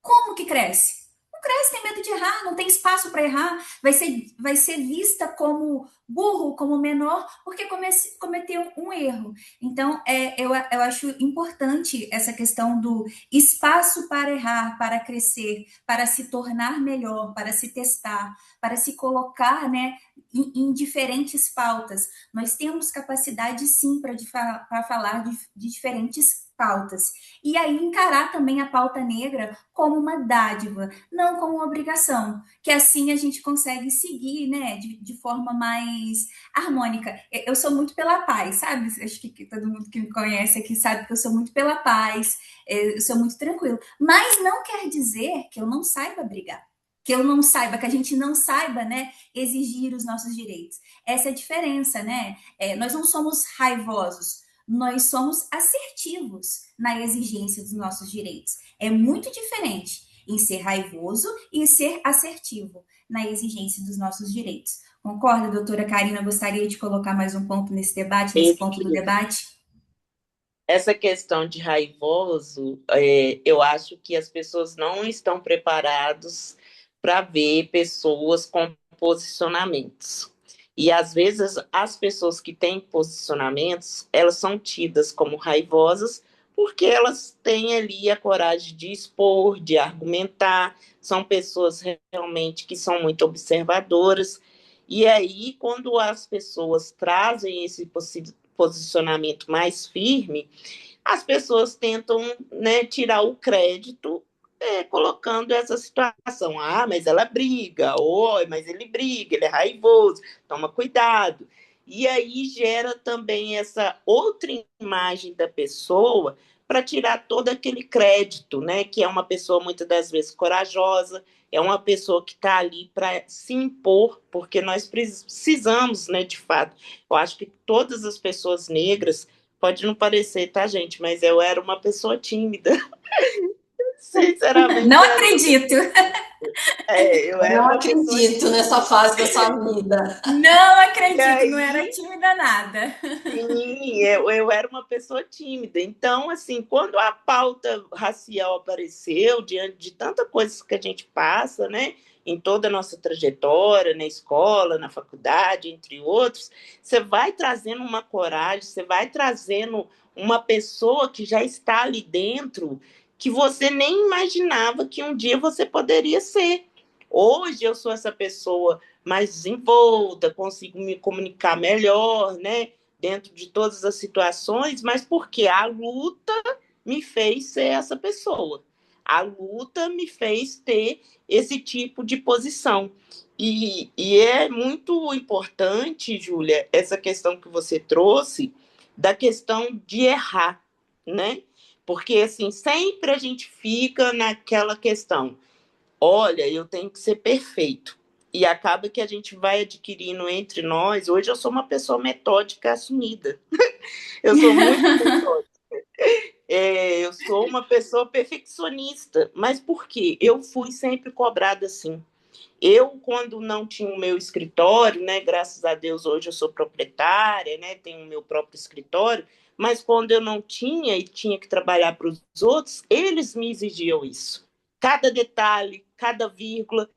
Como que cresce? Não cresce, tem medo de errar, não tem espaço para errar, vai ser vista como burro, como menor, porque cometeu um erro. Então, eu acho importante essa questão do espaço para errar, para crescer, para se tornar melhor, para se testar, para se colocar, né, em diferentes pautas. Nós temos capacidade, sim, para falar de diferentes pautas. E aí encarar também a pauta negra como uma dádiva, não como uma obrigação, que assim a gente consegue seguir, né, de forma mais harmônica. Eu sou muito pela paz, sabe? Acho que todo mundo que me conhece aqui sabe que eu sou muito pela paz, eu sou muito tranquilo. Mas não quer dizer que eu não saiba brigar. Que eu não saiba, que a gente não saiba, né, exigir os nossos direitos. Essa é a diferença, né? Nós não somos raivosos, nós somos assertivos na exigência dos nossos direitos. É muito diferente em ser raivoso e ser assertivo na exigência dos nossos direitos. Concorda, doutora Karina? Gostaria de colocar mais um ponto nesse debate, nesse ponto do debate? Essa questão de raivoso, eu acho que as pessoas não estão preparadas para ver pessoas com posicionamentos. E, às vezes, as pessoas que têm posicionamentos, elas são tidas como raivosas porque elas têm ali a coragem de expor, de argumentar, são pessoas realmente que são muito observadoras. E aí, quando as pessoas trazem esse posicionamento mais firme, as pessoas tentam, né, tirar o crédito colocando essa situação. Ah, mas ela briga, oi, mas ele briga, ele é raivoso, toma cuidado. E aí gera também essa outra imagem da pessoa para tirar todo aquele crédito, né? Que é uma pessoa muitas das vezes corajosa, é uma pessoa que está ali para se impor, porque nós precisamos, né, de fato. Eu acho que todas as pessoas negras, pode não parecer, tá, gente? Mas eu era uma pessoa tímida. Sinceramente, Não eu era uma acredito. Eu era Não uma pessoa acredito nessa fase da sua vida. Não e acredito, não era aí, tímida nada. sim, eu era uma pessoa tímida. Então, assim, quando a pauta racial apareceu, diante de tanta coisa que a gente passa, né, em toda a nossa trajetória, na escola, na faculdade, entre outros, você vai trazendo uma coragem, você vai trazendo uma pessoa que já está ali dentro, que você nem imaginava que um dia você poderia ser. Hoje eu sou essa pessoa mais desenvolta, consigo me comunicar melhor, né? Dentro de todas as situações, mas porque a luta me fez ser essa pessoa. A luta me fez ter esse tipo de posição. E é muito importante, Júlia, essa questão que você trouxe, da questão de errar, né? Porque, assim, sempre a gente fica naquela questão, olha, eu tenho que ser perfeito. E acaba que a gente vai adquirindo entre nós. Hoje eu sou uma pessoa metódica assumida. Eu sou muito metódica. Eu sou uma pessoa perfeccionista. Mas por quê? Eu fui sempre cobrada assim. Eu, quando não tinha o meu escritório, né? Graças a Deus, hoje eu sou proprietária, né? Tenho o meu próprio escritório. Mas quando eu não tinha e tinha que trabalhar para os outros, eles me exigiam isso. Cada detalhe, cada vírgula.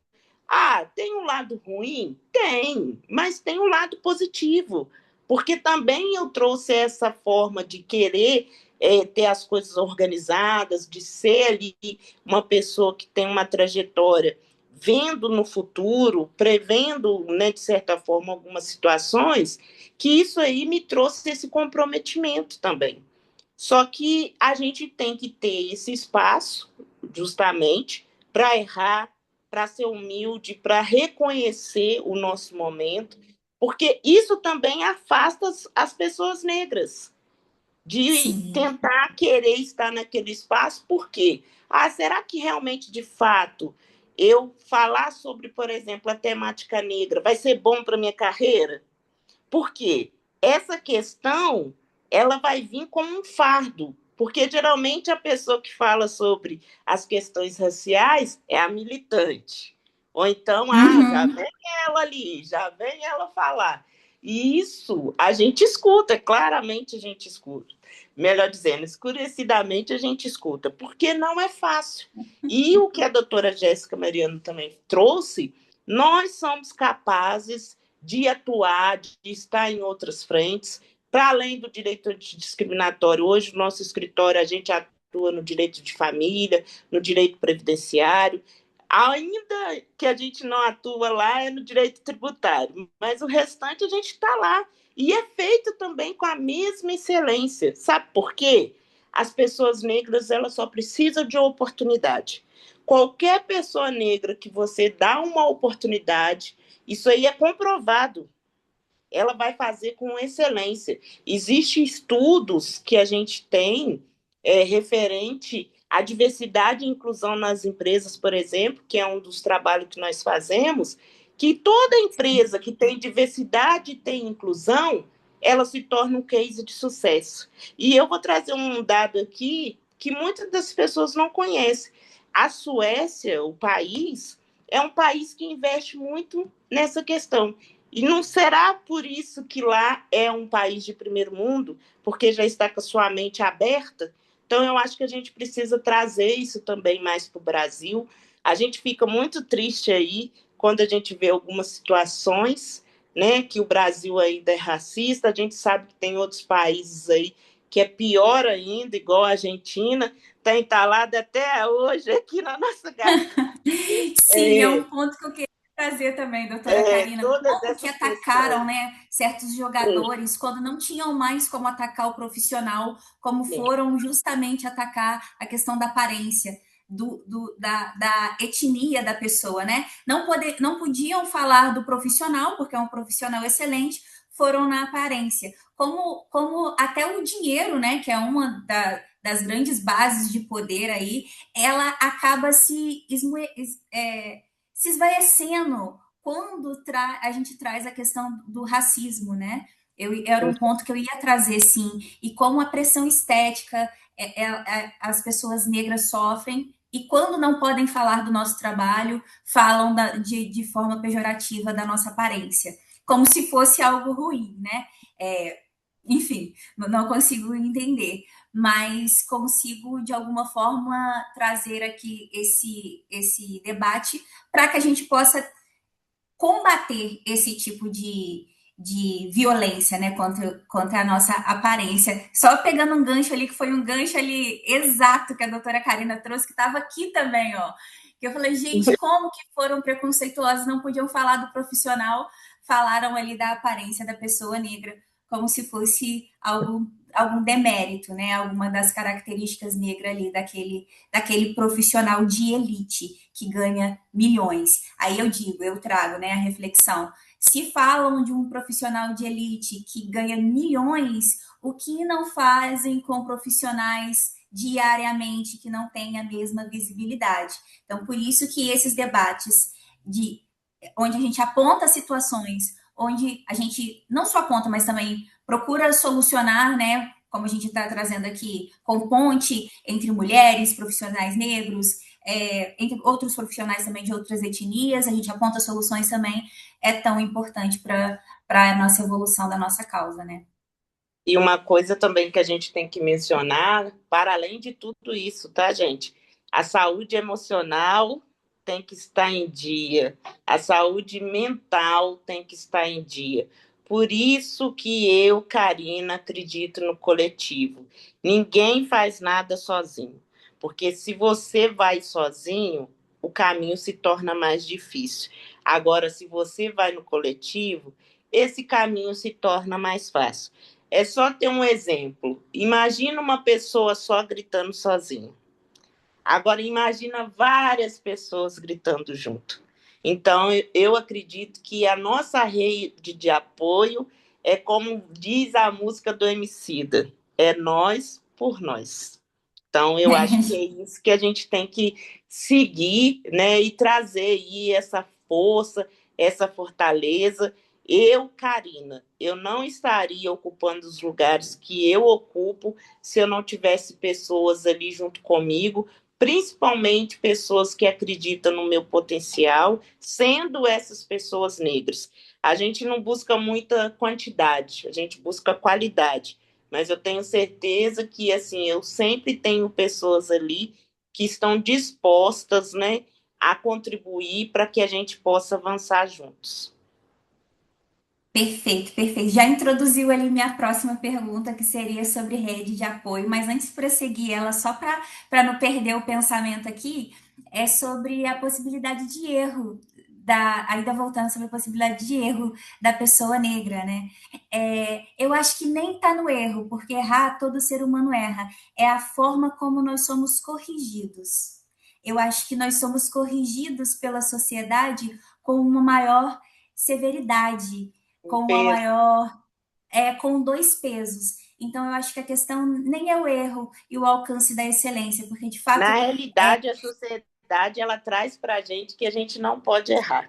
Ah, tem um lado ruim? Tem, mas tem um lado positivo, porque também eu trouxe essa forma de querer ter as coisas organizadas, de ser ali uma pessoa que tem uma trajetória, vendo no futuro, prevendo, né, de certa forma, algumas situações, que isso aí me trouxe esse comprometimento também. Só que a gente tem que ter esse espaço, justamente, para errar, para ser humilde, para reconhecer o nosso momento, porque isso também afasta as pessoas negras de Sim. tentar querer estar naquele espaço. Por quê? Ah, será que realmente, de fato, eu falar sobre, por exemplo, a temática negra vai ser bom para minha carreira? Por quê? Essa questão, ela vai vir como um fardo, porque geralmente a pessoa que fala sobre as questões raciais é a militante. Ou então, já Uhum. vem ela ali, já vem ela falar. E isso a gente escuta, claramente a gente escuta. Melhor dizendo, escurecidamente a gente escuta, porque não é fácil. E o que a doutora Jéssica Mariano também trouxe, nós somos capazes de atuar, de estar em outras frentes, para além do direito antidiscriminatório. Hoje, no nosso escritório, a gente atua no direito de família, no direito previdenciário. Ainda que a gente não atua lá é no direito tributário, mas o restante a gente está lá. E é feito também com a mesma excelência. Sabe por quê? As pessoas negras, elas só precisam de oportunidade. Qualquer pessoa negra que você dá uma oportunidade, isso aí é comprovado. Ela vai fazer com excelência. Existem estudos que a gente tem referente à diversidade e inclusão nas empresas, por exemplo, que é um dos trabalhos que nós fazemos, que toda empresa que tem diversidade e tem inclusão, ela se torna um case de sucesso. E eu vou trazer um dado aqui que muitas das pessoas não conhecem. A Suécia, o país, é um país que investe muito nessa questão. E não será por isso que lá é um país de primeiro mundo, porque já está com a sua mente aberta? Então, eu acho que a gente precisa trazer isso também mais para o Brasil. A gente fica muito triste aí quando a gente vê algumas situações, né, que o Brasil ainda é racista. A gente sabe que tem outros países aí que é pior ainda, igual a Argentina, está entalada até hoje aqui na nossa garganta. Sim, é um ponto que eu queria trazer também, doutora Karina. Todas Como que essas atacaram, questões. né, certos jogadores quando não tinham mais como atacar o profissional, como foram justamente atacar a questão da aparência, da etnia da pessoa, né? Não podiam falar do profissional, porque é um profissional excelente, foram na aparência. Como até o dinheiro, né, que é uma das grandes bases de poder aí, ela acaba se esvaecendo quando a gente traz a questão do racismo, né? Era um ponto que eu ia trazer, sim, e como a pressão estética as pessoas negras sofrem e quando não podem falar do nosso trabalho, falam de forma pejorativa da nossa aparência, como se fosse algo ruim, né? Enfim, não consigo entender, mas consigo, de alguma forma, trazer aqui esse debate para que a gente possa combater esse tipo de violência, né, contra a nossa aparência. Só pegando um gancho ali, que foi um gancho ali exato que a doutora Karina trouxe, que estava aqui também, ó. Que eu falei, gente, como que foram preconceituosos, não podiam falar do profissional, falaram ali da aparência da pessoa negra, como se fosse algum demérito, né? Alguma das características negras ali daquele profissional de elite que ganha milhões. Aí eu trago, né, a reflexão. Se falam de um profissional de elite que ganha milhões, o que não fazem com profissionais diariamente que não têm a mesma visibilidade? Então, por isso que esses debates de onde a gente aponta situações, onde a gente não só aponta, mas também procura solucionar, né? Como a gente está trazendo aqui, com ponte entre mulheres, profissionais negros, entre outros profissionais também de outras etnias, a gente aponta soluções também, é tão importante para a nossa evolução da nossa causa, né? E uma coisa também que a gente tem que mencionar, para além de tudo isso, tá, gente? A saúde emocional tem que estar em dia, a saúde mental tem que estar em dia. Por isso que eu, Karina, acredito no coletivo. Ninguém faz nada sozinho, porque se você vai sozinho, o caminho se torna mais difícil. Agora, se você vai no coletivo, esse caminho se torna mais fácil. É só ter um exemplo. Imagina uma pessoa só gritando sozinha. Agora imagina várias pessoas gritando junto. Então eu acredito que a nossa rede de apoio é como diz a música do Emicida, é nós por nós. Então eu acho que é isso que a gente tem que seguir, né, e trazer aí essa força, essa fortaleza. Eu, Karina, eu não estaria ocupando os lugares que eu ocupo se eu não tivesse pessoas ali junto comigo, principalmente pessoas que acreditam no meu potencial, sendo essas pessoas negras. A gente não busca muita quantidade, a gente busca qualidade, mas eu tenho certeza que assim eu sempre tenho pessoas ali que estão dispostas, né, a contribuir para que a gente possa avançar juntos. Perfeito, perfeito. Já introduziu ali minha próxima pergunta, que seria sobre rede de apoio, mas antes de prosseguir ela, só para não perder o pensamento aqui, é sobre a possibilidade de erro, ainda voltando sobre a possibilidade de erro da pessoa negra, né? Eu acho que nem está no erro, porque errar, todo ser humano erra, é a forma como nós somos corrigidos. Eu acho que nós somos corrigidos pela sociedade com uma maior severidade, com uma maior, com dois pesos. Então, eu acho que a questão nem é o erro e o alcance da excelência, porque de fato Na realidade, a sociedade ela traz para a gente que a gente não pode errar.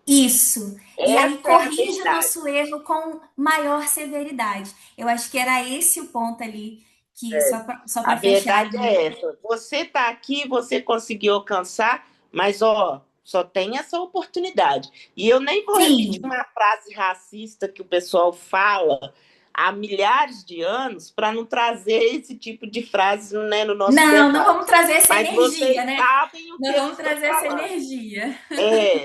isso. E aí Essa é a corrige o verdade. nosso erro com maior severidade. Eu acho que era esse o ponto ali, que só A para fechar verdade ali. é essa. Você está aqui, você conseguiu alcançar, mas ó, só tem essa oportunidade. E eu nem vou repetir Sim, uma frase racista que o pessoal fala há milhares de anos para não trazer esse tipo de frase, né, no nosso não debate. vamos trazer essa Mas energia, vocês né? sabem o que Não eu vamos estou trazer essa falando. energia.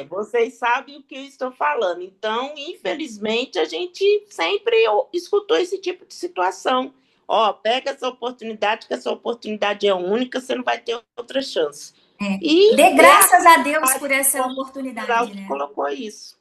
Vocês sabem o que eu estou falando. Então, infelizmente, a gente sempre escutou esse tipo de situação. Ó, pega essa oportunidade, que essa oportunidade é única, você não vai ter outra chance. E Dê é a graças a Deus sociedade por essa cultural oportunidade, que né? colocou isso.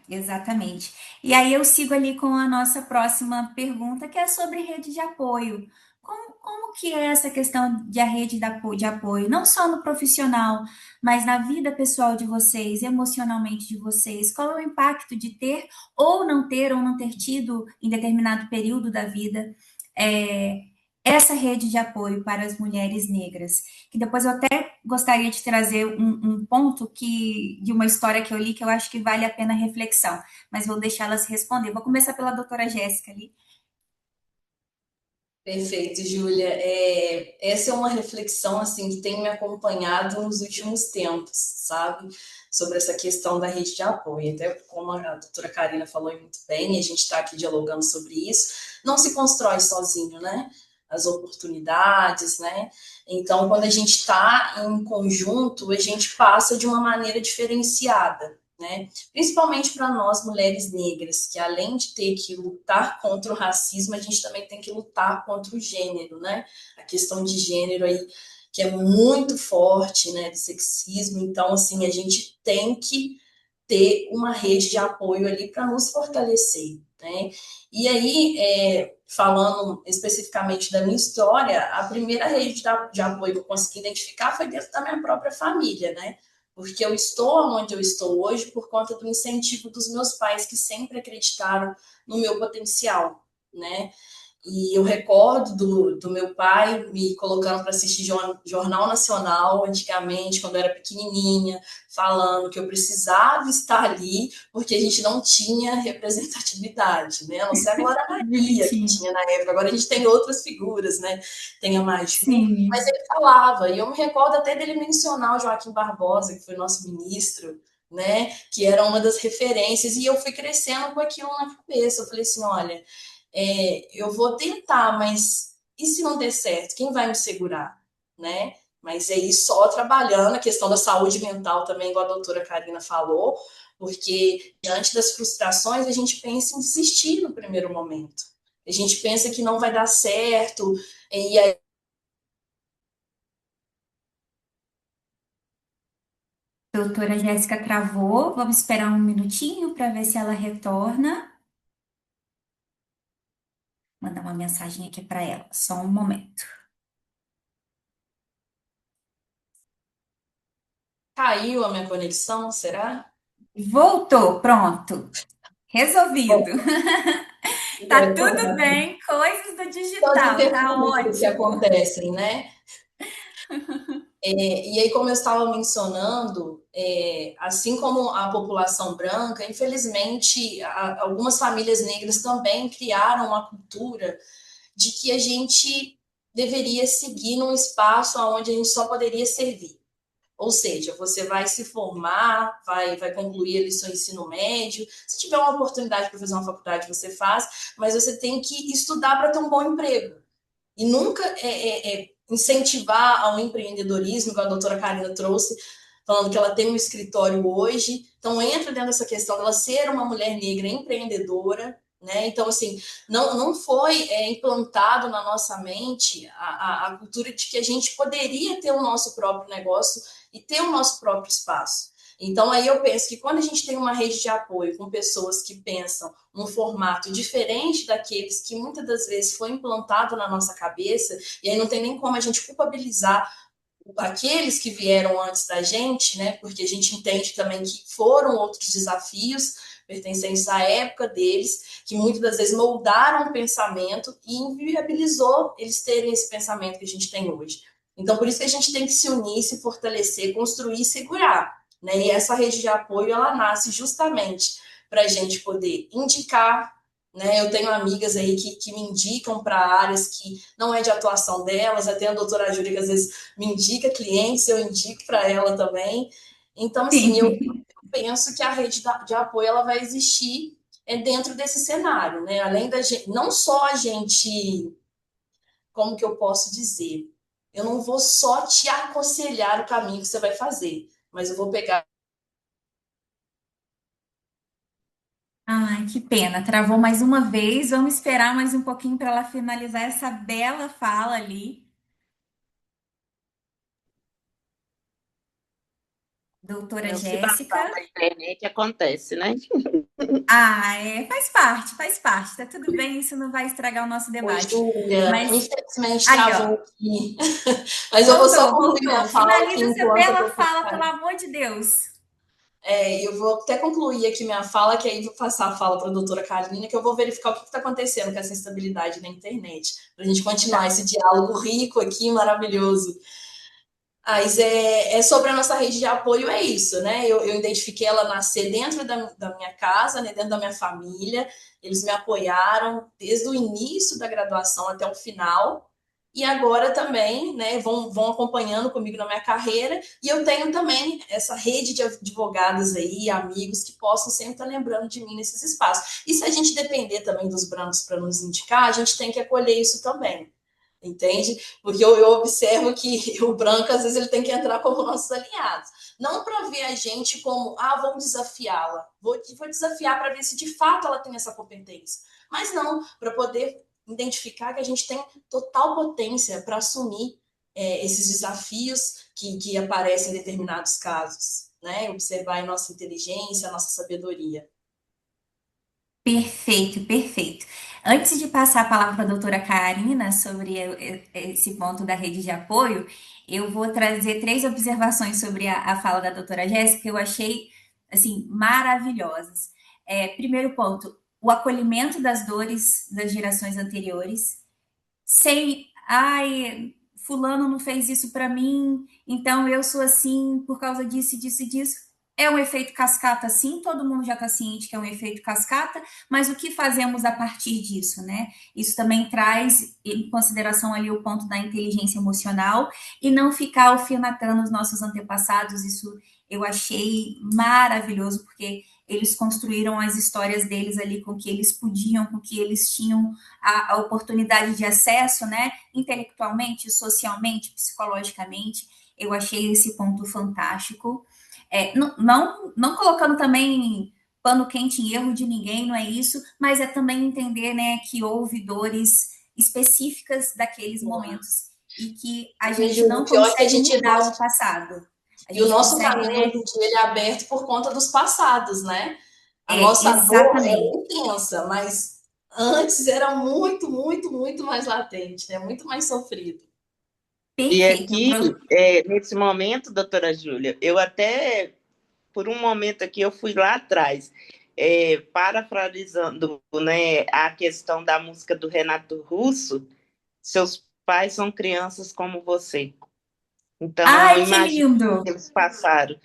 Exatamente. E aí eu sigo ali com a nossa próxima pergunta, que é sobre rede de apoio. Como que é essa questão de a rede de apoio, não só no profissional, mas na vida pessoal de vocês, emocionalmente de vocês? Qual é o impacto de ter ou não ter tido em determinado período da vida é, essa rede de apoio para as mulheres negras? Que depois eu até gostaria de trazer um ponto de uma história que eu li que eu acho que vale a pena reflexão, mas vou deixá-las responder. Vou começar pela doutora Jéssica ali. Perfeito, Júlia. Essa é uma reflexão assim que tem me acompanhado nos últimos tempos, sabe? Sobre essa questão da rede de apoio. Até como a doutora Karina falou muito bem, e a gente está aqui dialogando sobre isso, não se constrói sozinho, né? As oportunidades, né? Então, quando a gente está em conjunto, a gente passa de uma maneira diferenciada, né? Principalmente para nós mulheres negras, que além de ter que lutar contra o racismo, a gente também tem que lutar contra o gênero, né? A questão de gênero aí, que é muito forte, né? Do sexismo. Então, assim, a gente tem que ter uma rede de apoio ali para nos fortalecer, né? E aí, falando especificamente da minha história, a primeira rede de apoio que eu consegui identificar foi dentro da minha própria família, né? Porque eu estou onde eu estou hoje por conta do incentivo dos meus pais, que sempre acreditaram no meu potencial, né? E eu recordo do meu pai me colocando para assistir Jornal Nacional, antigamente, quando eu era pequenininha, falando que eu precisava estar ali, porque a gente não tinha representatividade, né? A não ser a Glória Maria, que Bonitinho. tinha na época. Agora a gente tem outras figuras, né? Tem a Maju, mas Sim. ele falava, e eu me recordo até dele mencionar o Joaquim Barbosa, que foi nosso ministro, né? Que era uma das referências, e eu fui crescendo com aquilo na cabeça. Eu falei assim: olha, eu vou tentar, mas e se não der certo? Quem vai me segurar, né? Mas aí só trabalhando a questão da saúde mental também, igual a doutora Karina falou, porque diante das frustrações a gente pensa em desistir no primeiro momento. A gente pensa que não vai dar certo, e aí Doutora Jéssica travou. Vamos esperar um minutinho para ver se ela retorna. Mandar uma mensagem aqui para ela. Só um momento. caiu a minha conexão, será? Voltou, pronto. Resolvido. Bom, Tá tudo bem, coisas do só de digital, tá perguntas que ótimo. acontecem, né? E aí, como eu estava mencionando, assim como a população branca, infelizmente, algumas famílias negras também criaram uma cultura de que a gente deveria seguir num espaço onde a gente só poderia servir. Ou seja, você vai se formar, vai concluir ali seu ensino médio. Se tiver uma oportunidade para fazer uma faculdade, você faz, mas você tem que estudar para ter um bom emprego. E nunca incentivar ao empreendedorismo, que a doutora Karina trouxe, falando que ela tem um escritório hoje. Então, entra dentro dessa questão dela ser uma mulher negra empreendedora. Né? Então, assim, não foi implantado na nossa mente a cultura de que a gente poderia ter o nosso próprio negócio e ter o nosso próprio espaço. Então, aí eu penso que quando a gente tem uma rede de apoio com pessoas que pensam num formato diferente daqueles que muitas das vezes foi implantado na nossa cabeça, e aí não tem nem como a gente culpabilizar aqueles que vieram antes da gente, né? Porque a gente entende também que foram outros desafios pertencentes à época deles, que muitas das vezes moldaram o pensamento e inviabilizou eles terem esse pensamento que a gente tem hoje. Então, por isso que a gente tem que se unir, se fortalecer, construir e segurar. Né? E essa rede de apoio, ela nasce justamente para a gente poder indicar, né? Eu tenho amigas aí que me indicam para áreas que não é de atuação delas, até a doutora Júlia que às vezes me indica clientes, eu indico para ela também. Então, assim, eu Sim. penso que a rede de apoio ela vai existir dentro desse cenário, né? Além da gente, não só a gente, como que eu posso dizer, eu não vou só te aconselhar o caminho que você vai fazer, mas eu vou pegar. Ai, que pena. Travou mais uma vez. Vamos esperar mais um pouquinho para ela finalizar essa bela fala ali. Doutora O Jéssica. cidadão da internet acontece, né? Ah, faz parte, faz parte. Tá tudo bem, isso não vai estragar o nosso Oi, debate. Júlia, Mas infelizmente aí, travou ó. aqui, mas eu vou só Voltou, concluir minha voltou. fala aqui Finaliza essa enquanto a bela doutora fala, pelo Karina. amor de Deus. Eu vou até concluir aqui minha fala, que aí vou passar a fala para a doutora Karina, que eu vou verificar o que está acontecendo com essa instabilidade na internet, para a gente continuar Tá. esse diálogo rico aqui, maravilhoso. Mas sobre a nossa rede de apoio, é isso, né? Eu identifiquei ela nascer dentro da minha casa, né? Dentro da minha família. Eles me apoiaram desde o início da graduação até o final. E agora também, né, vão acompanhando comigo na minha carreira. E eu tenho também essa rede de advogados aí, amigos, que possam sempre estar lembrando de mim nesses espaços. E se a gente depender também dos brancos para nos indicar, a gente tem que acolher isso também. Entende? Porque eu observo que o branco, às vezes, ele tem que entrar como nossos aliados. Não para ver a gente como, vou desafiá-la, vou desafiar para ver se de fato ela tem essa competência. Mas não, para poder identificar que a gente tem total potência para assumir esses desafios que aparecem em determinados casos. Né? Observar a nossa inteligência, a nossa sabedoria. Perfeito, perfeito. Antes de passar a palavra para a doutora Karina sobre esse ponto da rede de apoio, eu vou trazer três observações sobre a fala da doutora Jéssica que eu achei, assim, maravilhosas. Primeiro ponto, o acolhimento das dores das gerações anteriores, sem, ai, fulano não fez isso para mim, então eu sou assim por causa disso, disso e disso. É um efeito cascata, sim, todo mundo já está ciente que é um efeito cascata, mas o que fazemos a partir disso, né? Isso também traz em consideração ali o ponto da inteligência emocional e não ficar alfinetando os nossos antepassados, isso eu achei maravilhoso, porque eles construíram as histórias deles ali com o que eles podiam, com o que eles tinham a oportunidade de acesso, né, intelectualmente, socialmente, psicologicamente. Eu achei esse ponto fantástico. Não colocando também pano quente em erro de ninguém, não é isso, mas é também entender, né, que houve dores específicas daqueles momentos e que a gente Vejo o não pior é que a consegue gente mudar o gosta. passado. A E o gente nosso consegue, caminho né? hoje em dia ele é aberto por conta dos passados, né? A nossa dor é Exatamente. intensa, mas antes era muito, muito, muito mais latente, né? Muito mais sofrido. E Perfeito. aqui, nesse momento, doutora Júlia, eu até, por um momento aqui, eu fui lá atrás, parafraseando, né, a questão da música do Renato Russo, seus pais são crianças como você. Então, Ai, que imagina lindo! o que eles passaram.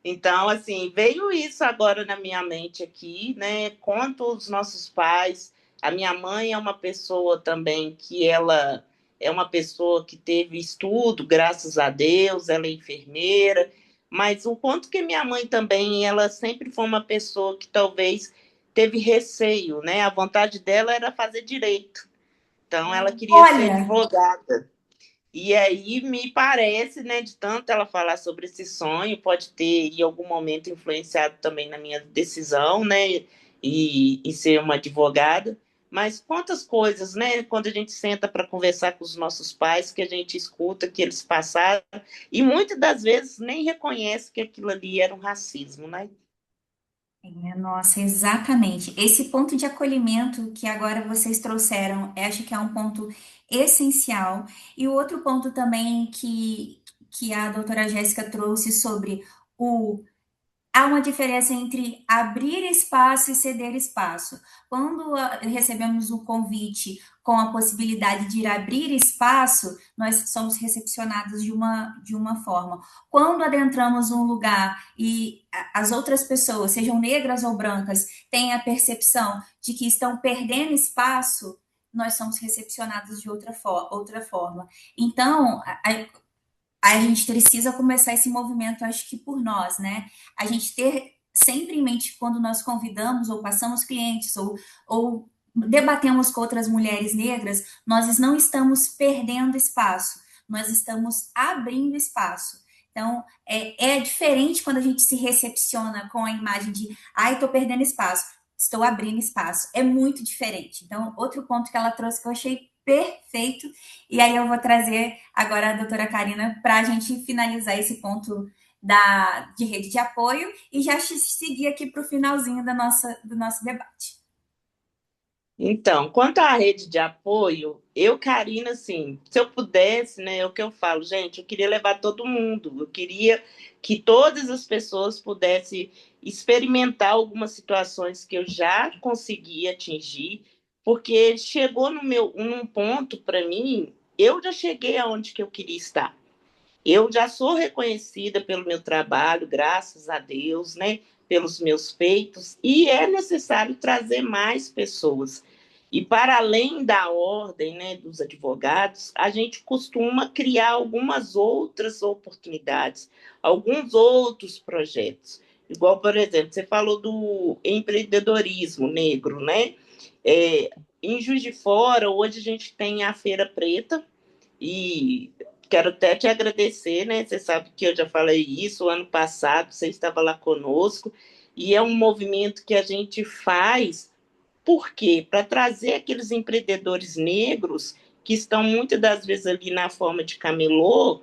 Então, assim, veio isso agora na minha mente aqui, né? Quanto os nossos pais. A minha mãe é uma pessoa também que ela é uma pessoa que teve estudo, graças a Deus, ela é enfermeira, mas o quanto que minha mãe também, ela sempre foi uma pessoa que talvez teve receio, né? A vontade dela era fazer direito. Então, ela queria ser Olha, advogada. E aí me parece, né, de tanto ela falar sobre esse sonho, pode ter em algum momento influenciado também na minha decisão, né, e ser uma advogada. Mas quantas coisas, né, quando a gente senta para conversar com os nossos pais, que a gente escuta que eles passaram, e muitas das vezes nem reconhece que aquilo ali era um racismo, né? nossa, exatamente. Esse ponto de acolhimento que agora vocês trouxeram, acho que é um ponto essencial. E o outro ponto também que a doutora Jéssica trouxe sobre o há uma diferença entre abrir espaço e ceder espaço. Quando recebemos um convite com a possibilidade de ir abrir espaço, nós somos recepcionados de uma forma. Quando adentramos um lugar e as outras pessoas, sejam negras ou brancas, têm a percepção de que estão perdendo espaço, nós somos recepcionados de outra forma. Então, a gente precisa começar esse movimento, acho que por nós, né? A gente ter sempre em mente quando nós convidamos ou passamos clientes ou debatemos com outras mulheres negras, nós não estamos perdendo espaço, nós estamos abrindo espaço. Então, é diferente quando a gente se recepciona com a imagem de, ai, estou perdendo espaço, estou abrindo espaço. É muito diferente. Então, outro ponto que ela trouxe que eu achei perfeito, e aí eu vou trazer agora a doutora Karina para a gente finalizar esse ponto de rede de apoio e já seguir aqui para o finalzinho do nosso debate. Então, quanto à rede de apoio, eu, Karina, assim, se eu pudesse, né, é o que eu falo, gente, eu queria levar todo mundo, eu queria que todas as pessoas pudessem experimentar algumas situações que eu já consegui atingir, porque chegou no num ponto para mim, eu já cheguei aonde que eu queria estar. Eu já sou reconhecida pelo meu trabalho, graças a Deus, né? Pelos meus feitos, e é necessário trazer mais pessoas. E para além da ordem, né, dos advogados, a gente costuma criar algumas outras oportunidades, alguns outros projetos. Igual, por exemplo, você falou do empreendedorismo negro, né? É, em Juiz de Fora, hoje a gente tem a Feira Preta, e quero até te agradecer, né? Você sabe que eu já falei isso ano passado, você estava lá conosco, e é um movimento que a gente faz, por quê? Para trazer aqueles empreendedores negros que estão muitas das vezes ali na forma de camelô,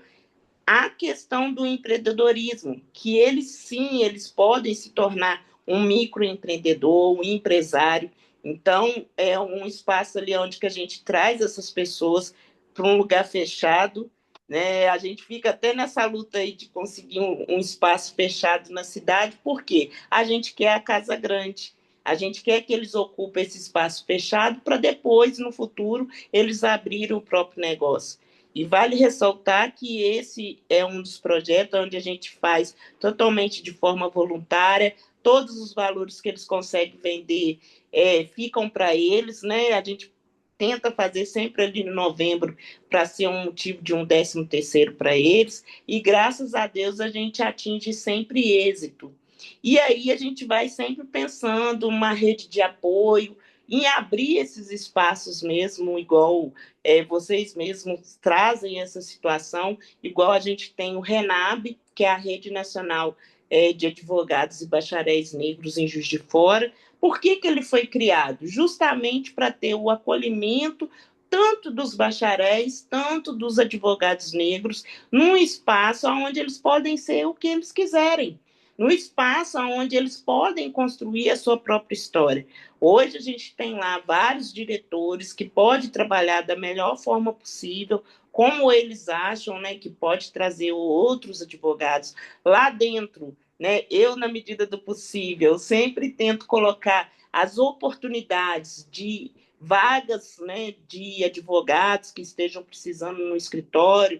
a questão do empreendedorismo, que eles sim, eles podem se tornar um microempreendedor, um empresário. Então, é um espaço ali onde que a gente traz essas pessoas para um lugar fechado, né? A gente fica até nessa luta aí de conseguir um espaço fechado na cidade, porque a gente quer a casa grande. A gente quer que eles ocupem esse espaço fechado para depois, no futuro, eles abrirem o próprio negócio. E vale ressaltar que esse é um dos projetos onde a gente faz totalmente de forma voluntária, todos os valores que eles conseguem vender ficam para eles, né? A gente tenta fazer sempre ali em novembro para ser um motivo de um 13º para eles, e graças a Deus a gente atinge sempre êxito. E aí a gente vai sempre pensando uma rede de apoio, em abrir esses espaços mesmo, igual vocês mesmos trazem essa situação, igual a gente tem o RENAB, que é a Rede Nacional de Advogados e Bacharéis Negros em Juiz de Fora. Por que ele foi criado? Justamente para ter o acolhimento tanto dos bacharéis, tanto dos advogados negros, num espaço onde eles podem ser o que eles quiserem, num espaço onde eles podem construir a sua própria história. Hoje a gente tem lá vários diretores que podem trabalhar da melhor forma possível, como eles acham, né, que pode trazer outros advogados lá dentro, né? Eu, na medida do possível, sempre tento colocar as oportunidades de vagas, né, de advogados que estejam precisando no escritório,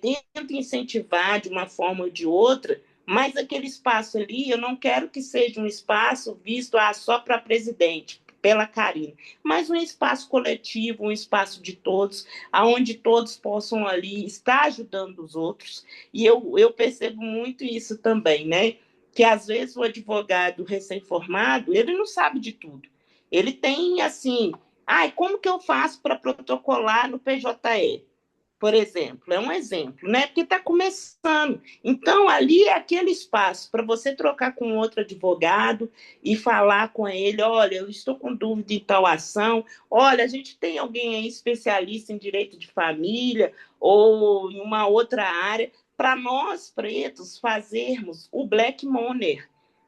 tento incentivar de uma forma ou de outra, mas aquele espaço ali, eu não quero que seja um espaço visto só para presidente, pela Karina, mas um espaço coletivo, um espaço de todos, aonde todos possam ali estar ajudando os outros. E eu percebo muito isso também, né? Que às vezes o advogado recém-formado, ele não sabe de tudo. Ele tem assim, como que eu faço para protocolar no PJE? Por exemplo, é um exemplo, né? Porque está começando. Então, ali é aquele espaço para você trocar com outro advogado e falar com ele: olha, eu estou com dúvida em tal ação, olha, a gente tem alguém aí especialista em direito de família ou em uma outra área, para nós pretos fazermos o Black Money,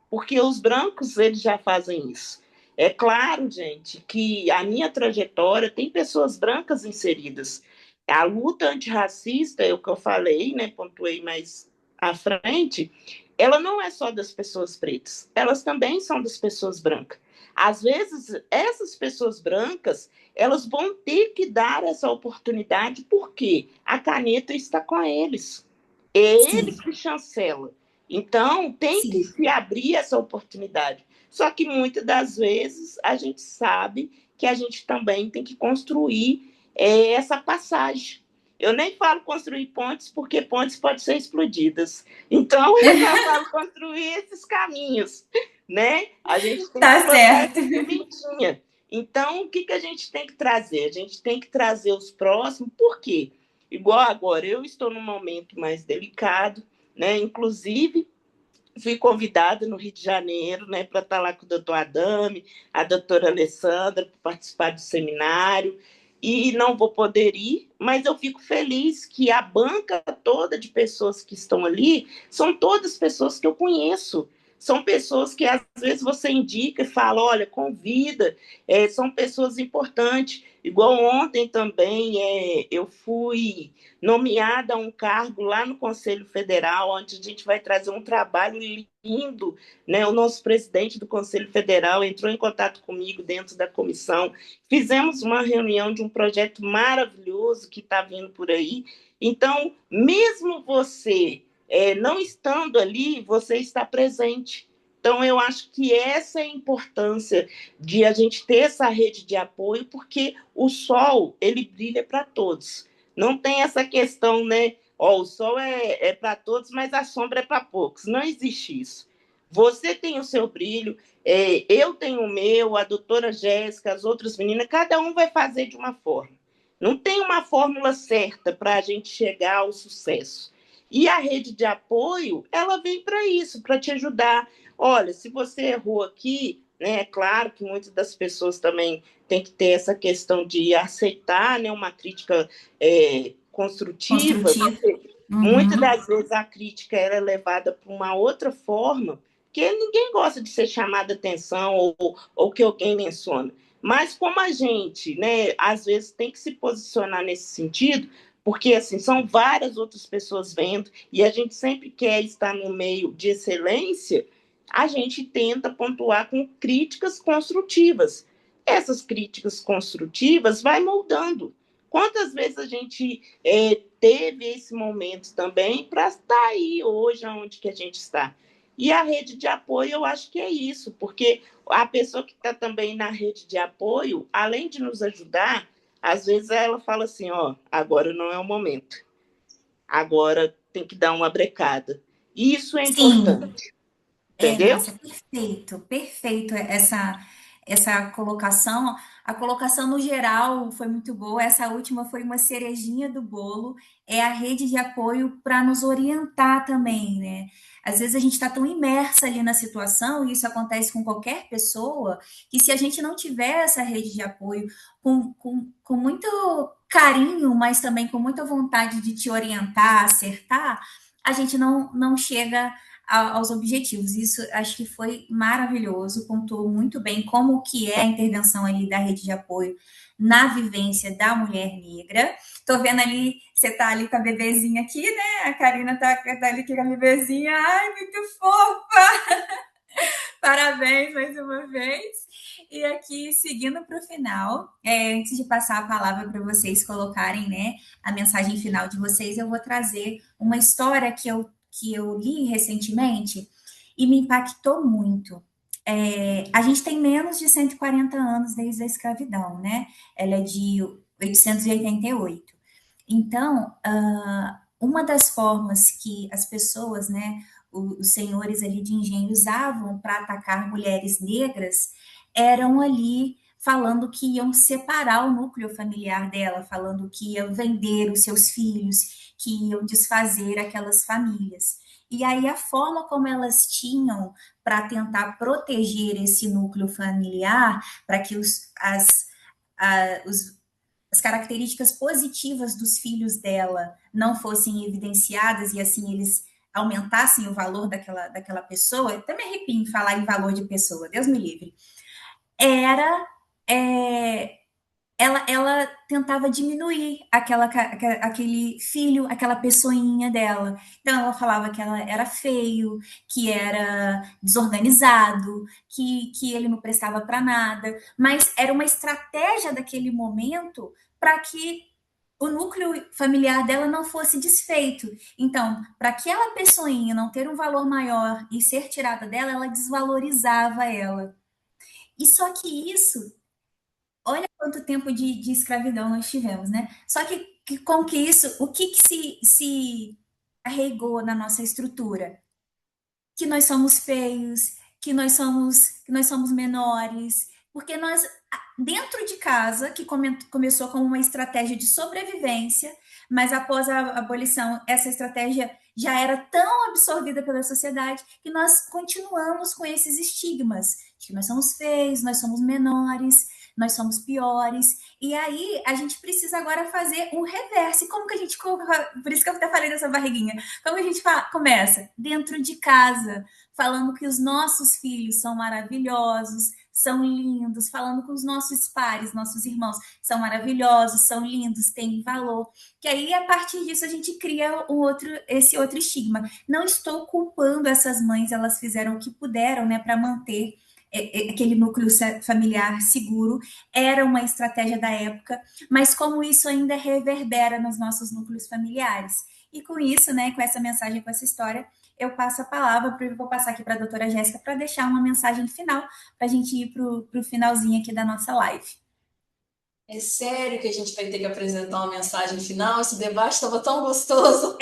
porque os brancos eles já fazem isso. É claro, gente, que a minha trajetória tem pessoas brancas inseridas. A luta antirracista, é o que eu falei, né, pontuei mais à frente, ela não é só das pessoas pretas, elas também são das pessoas brancas. Às vezes, essas pessoas brancas, elas vão ter que dar essa oportunidade porque a caneta está com eles. É ele Sim, que chancela. Então, tem que sim. se abrir essa oportunidade. Só que muitas das vezes a gente sabe que a gente também tem que construir essa passagem. Eu nem falo construir pontes, porque pontes podem ser explodidas. Então, eu já falo construir esses caminhos, né? A gente tem que Tá plantar certo. essa sementinha. Então, o que, que a gente tem que trazer? A gente tem que trazer os próximos, por quê? Igual agora, eu estou num momento mais delicado, né? Inclusive, fui convidada no Rio de Janeiro, né, para estar lá com o doutor Adame, a doutora Alessandra, para participar do seminário, e não vou poder ir, mas eu fico feliz que a banca toda de pessoas que estão ali são todas pessoas que eu conheço. São pessoas que às vezes você indica e fala, olha, convida, são pessoas importantes. Igual ontem também eu fui nomeada a um cargo lá no Conselho Federal, onde a gente vai trazer um trabalho lindo, né? O nosso presidente do Conselho Federal entrou em contato comigo dentro da comissão, fizemos uma reunião de um projeto maravilhoso que está vindo por aí, Então, mesmo você não estando ali, você está presente. Então, eu acho que essa é a importância de a gente ter essa rede de apoio, porque o sol, ele brilha para todos. Não tem essa questão, né? Ó, o sol é para todos, mas a sombra é para poucos. Não existe isso. Você tem o seu brilho, eu tenho o meu, a doutora Jéssica, as outras meninas, cada um vai fazer de uma forma. Não tem uma fórmula certa para a gente chegar ao sucesso. E a rede de apoio, ela vem para isso, para te ajudar. Olha, se você errou aqui, né, é claro que muitas das pessoas também têm que ter essa questão de aceitar, né, uma crítica construtiva. Construtivo. Muitas Uhum. das vezes a crítica era levada para uma outra forma, porque ninguém gosta de ser chamado a atenção ou que alguém menciona. Mas como a gente, né, às vezes tem que se posicionar nesse sentido, porque assim são várias outras pessoas vendo e a gente sempre quer estar no meio de excelência, a gente tenta pontuar com críticas construtivas. Essas críticas construtivas vai moldando. Quantas vezes a gente teve esse momento também para estar aí hoje onde que a gente está? E a rede de apoio, eu acho que é isso, porque a pessoa que está também na rede de apoio, além de nos ajudar, às vezes ela fala assim, ó, agora não é o momento, agora tem que dar uma brecada. E isso é Sim, importante, entendeu? nossa, perfeito, perfeito essa colocação. A colocação no geral foi muito boa. Essa última foi uma cerejinha do bolo. É a rede de apoio para nos orientar também, né? Às vezes a gente está tão imersa ali na situação, e isso acontece com qualquer pessoa, que se a gente não tiver essa rede de apoio com muito carinho, mas também com muita vontade de te orientar, acertar, a gente não chega aos objetivos. Isso acho que foi maravilhoso, pontuou muito bem como que é a intervenção ali da rede de apoio na vivência da mulher negra. Tô vendo ali, você tá ali com a bebezinha aqui, né? A Karina tá ali com a bebezinha. Ai, muito fofa! Parabéns mais uma vez. E aqui, seguindo para o final, antes de passar a palavra para vocês colocarem, né, a mensagem final de vocês, eu vou trazer uma história que eu li recentemente e me impactou muito. A gente tem menos de 140 anos desde a escravidão, né? Ela é de 888. Então, uma das formas que as pessoas, né, os senhores ali de engenho usavam para atacar mulheres negras eram ali falando que iam separar o núcleo familiar dela, falando que iam vender os seus filhos, que iam desfazer aquelas famílias. E aí a forma como elas tinham para tentar proteger esse núcleo familiar, para que as características positivas dos filhos dela não fossem evidenciadas e assim eles aumentassem o valor daquela pessoa, até me arrepio em falar em valor de pessoa, Deus me livre, era é, ela tentava diminuir aquele filho, aquela pessoinha dela. Então ela falava que ela era feio, que era desorganizado, que ele não prestava para nada, mas era uma estratégia daquele momento para que o núcleo familiar dela não fosse desfeito. Então, para aquela pessoinha não ter um valor maior e ser tirada dela, ela desvalorizava ela. E só que isso, olha quanto tempo de escravidão nós tivemos, né? Só que com que isso, o que se arraigou na nossa estrutura? Que nós somos feios, que nós somos menores, porque nós dentro de casa, que começou como uma estratégia de sobrevivência, mas após a abolição, essa estratégia já era tão absorvida pela sociedade que nós continuamos com esses estigmas de que nós somos feios, nós somos menores, nós somos piores. E aí a gente precisa agora fazer um reverso. Como que a gente. Por isso que eu até falei dessa barriguinha. Como a gente começa? Dentro de casa, falando que os nossos filhos são maravilhosos, são lindos, falando com os nossos pares, nossos irmãos são maravilhosos, são lindos, têm valor. Que aí, a partir disso, a gente cria esse outro estigma. Não estou culpando essas mães, elas fizeram o que puderam, né, para manter aquele núcleo familiar seguro, era uma estratégia da época, mas como isso ainda reverbera nos nossos núcleos familiares. E com isso, né, com essa mensagem, com essa história, eu passo a palavra, vou passar aqui para a doutora Jéssica para deixar uma mensagem final, para a gente ir para o finalzinho aqui da nossa live. É sério que a gente vai ter que apresentar uma mensagem final? Esse debate estava tão gostoso.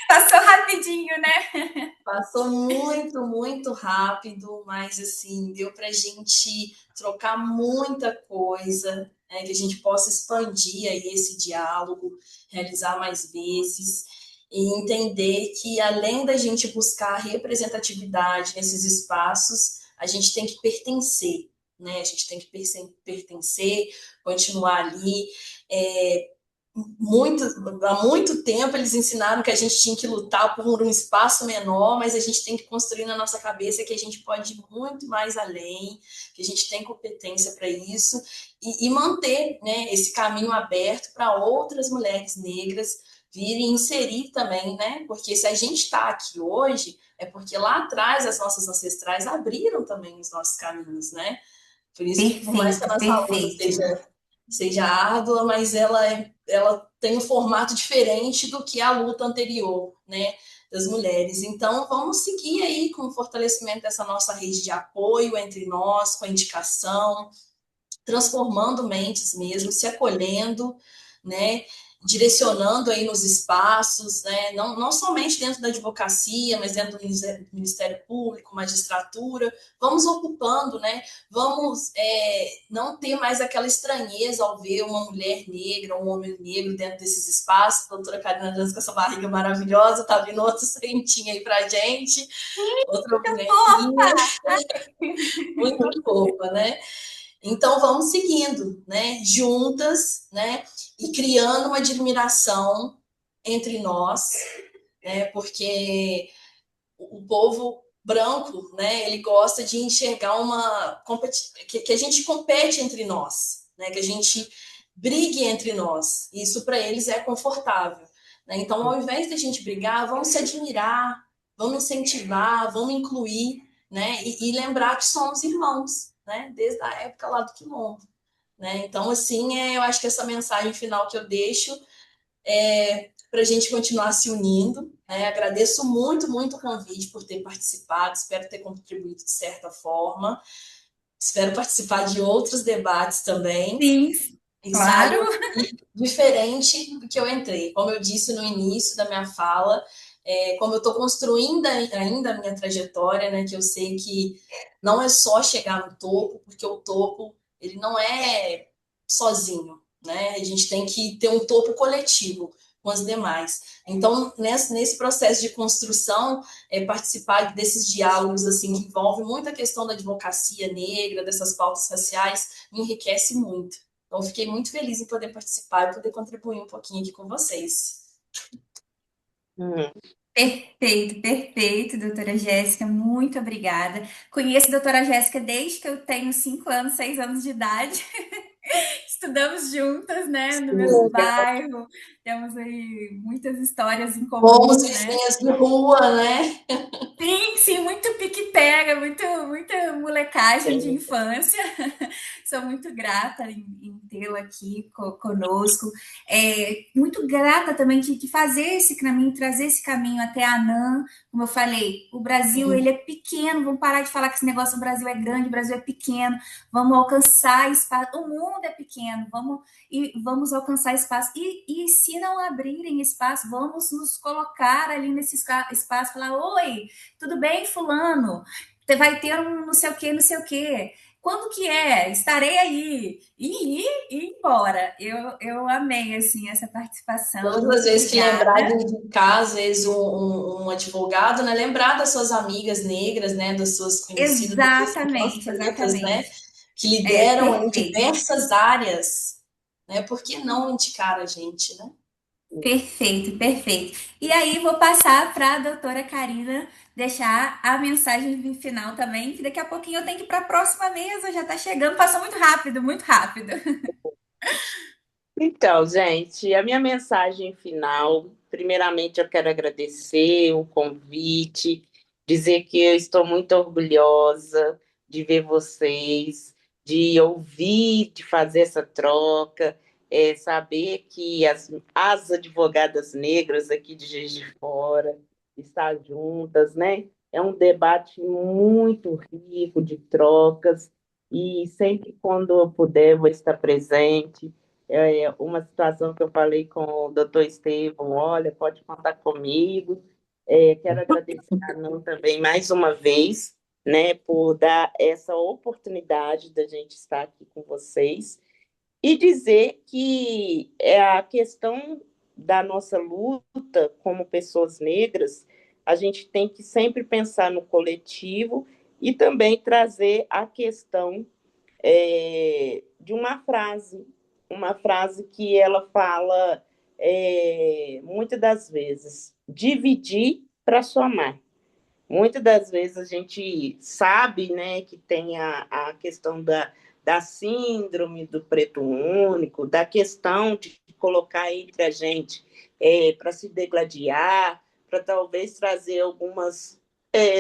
Passou rapidinho, né? Passou muito, muito rápido, mas assim, deu para a gente trocar muita coisa, né, que a gente possa expandir aí esse diálogo, realizar mais vezes e entender que além da gente buscar representatividade nesses espaços, a gente tem que pertencer, né? A gente tem que pertencer, continuar ali. Muito, há muito tempo eles ensinaram que a gente tinha que lutar por um espaço menor, mas a gente tem que construir na nossa cabeça que a gente pode ir muito mais além, que a gente tem competência para isso e manter, né, esse caminho aberto para outras mulheres negras virem inserir também, né? Porque se a gente está aqui hoje, é porque lá atrás as nossas ancestrais abriram também os nossos caminhos, né? Por isso que, por mais que a Perfeito, nossa luta perfeito. seja árdua, mas ela tem um formato diferente do que a luta anterior, né, das mulheres. Então, vamos seguir aí com o fortalecimento dessa nossa rede de apoio entre nós, com a indicação, transformando mentes mesmo, se acolhendo, né? Direcionando aí nos espaços, né? Não somente dentro da advocacia, mas dentro do Ministério Público, magistratura, vamos ocupando, né? Vamos não ter mais aquela estranheza ao ver uma mulher negra, um homem negro dentro desses espaços. A doutora Karina Dantas com essa barriga maravilhosa, tá vindo outro sentinho aí pra gente, outra bonequinha, muito fofa, né? Então vamos seguindo, né, juntas, né, e criando uma admiração entre nós, né, porque o povo branco, né, ele gosta de enxergar que a gente compete entre nós, né, que a gente brigue entre nós. Isso para eles é confortável, né? Então, ao invés de a gente brigar, vamos se admirar, vamos incentivar, vamos incluir, né, e lembrar que somos irmãos, né, desde a época lá do Quilombo. Né? Então, assim, eu acho que essa mensagem final que eu deixo é para a gente continuar se unindo. Né? Agradeço muito, muito o convite por ter participado, espero ter contribuído de certa forma, espero participar de outros debates também Sim, e claro. sair diferente do que eu entrei. Como eu disse no início da minha fala, como eu estou construindo ainda a minha trajetória, né, que eu sei que não é só chegar no topo, porque o topo ele não é sozinho, né? A gente tem que ter um topo coletivo com as demais. Então, nesse processo de construção, participar desses diálogos assim que envolve muita questão da advocacia negra, dessas pautas raciais, me enriquece muito. Então, fiquei muito feliz em poder participar e poder contribuir um pouquinho aqui com vocês. Perfeito, perfeito, doutora Jéssica, muito obrigada. Conheço a doutora Jéssica desde que eu tenho 5 anos, 6 anos de idade. Estudamos juntas, né, no mesmo bairro. Temos aí muitas histórias em Fomos comum, né? vizinhas de rua, né? Sim, sim, muito pique-pega, muita molecagem de infância. Sou muito grata em tê-la aqui conosco. Muito grata também de fazer esse caminho, trazer esse caminho até a ANAM. Como eu falei, o Brasil ele é pequeno, vamos parar de falar que esse negócio, o Brasil é grande, o Brasil é pequeno, vamos alcançar espaço. O mundo é pequeno, vamos alcançar espaço. E se não abrirem espaço, vamos nos colocar ali nesse espaço, falar, oi, tudo bem, fulano? Vai ter um não sei o que, não sei o que. Quando que é? Estarei aí. E ir embora. Eu amei, assim, essa participação. Todas as Muito vezes que lembrar de obrigada. indicar, às vezes, um advogado, né? Lembrar das suas amigas negras, né? Das suas conhecidas, das suas irmãs Exatamente, pretas, né? exatamente. Que lideram em Perfeito. diversas áreas, né? Por que não indicar a gente, né? Perfeito, perfeito. E aí, vou passar para a doutora Karina deixar a mensagem final também, que daqui a pouquinho eu tenho que ir para a próxima mesa, já está chegando, passou muito rápido, muito rápido. Então, gente, a minha mensagem final, primeiramente eu quero agradecer o convite, dizer que eu estou muito orgulhosa de ver vocês, de ouvir, de fazer essa troca, saber que as advogadas negras aqui de Juiz de Fora estão juntas, né? É um debate muito rico de trocas e sempre quando eu puder vou estar presente. É uma situação que eu falei com o doutor Estevão, olha, pode contar comigo. Quero agradecer a Nan também mais uma vez, né, por dar essa oportunidade da gente estar aqui com vocês e dizer que é a questão da nossa luta como pessoas negras, a gente tem que sempre pensar no coletivo e também trazer a questão de uma frase que ela fala muitas das vezes, dividir para somar. Muitas das vezes a gente sabe, né, que tem a questão da síndrome do preto único, da questão de colocar entre a gente para se degladiar, para talvez trazer algumas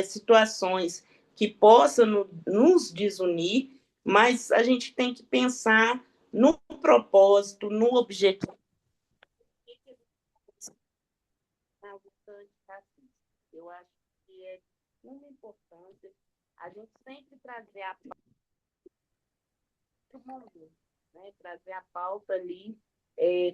situações que possam nos desunir, mas a gente tem que pensar no propósito, no objetivo. Eu acho que é muito importante a gente sempre trazer a pauta, né? Trazer a pauta ali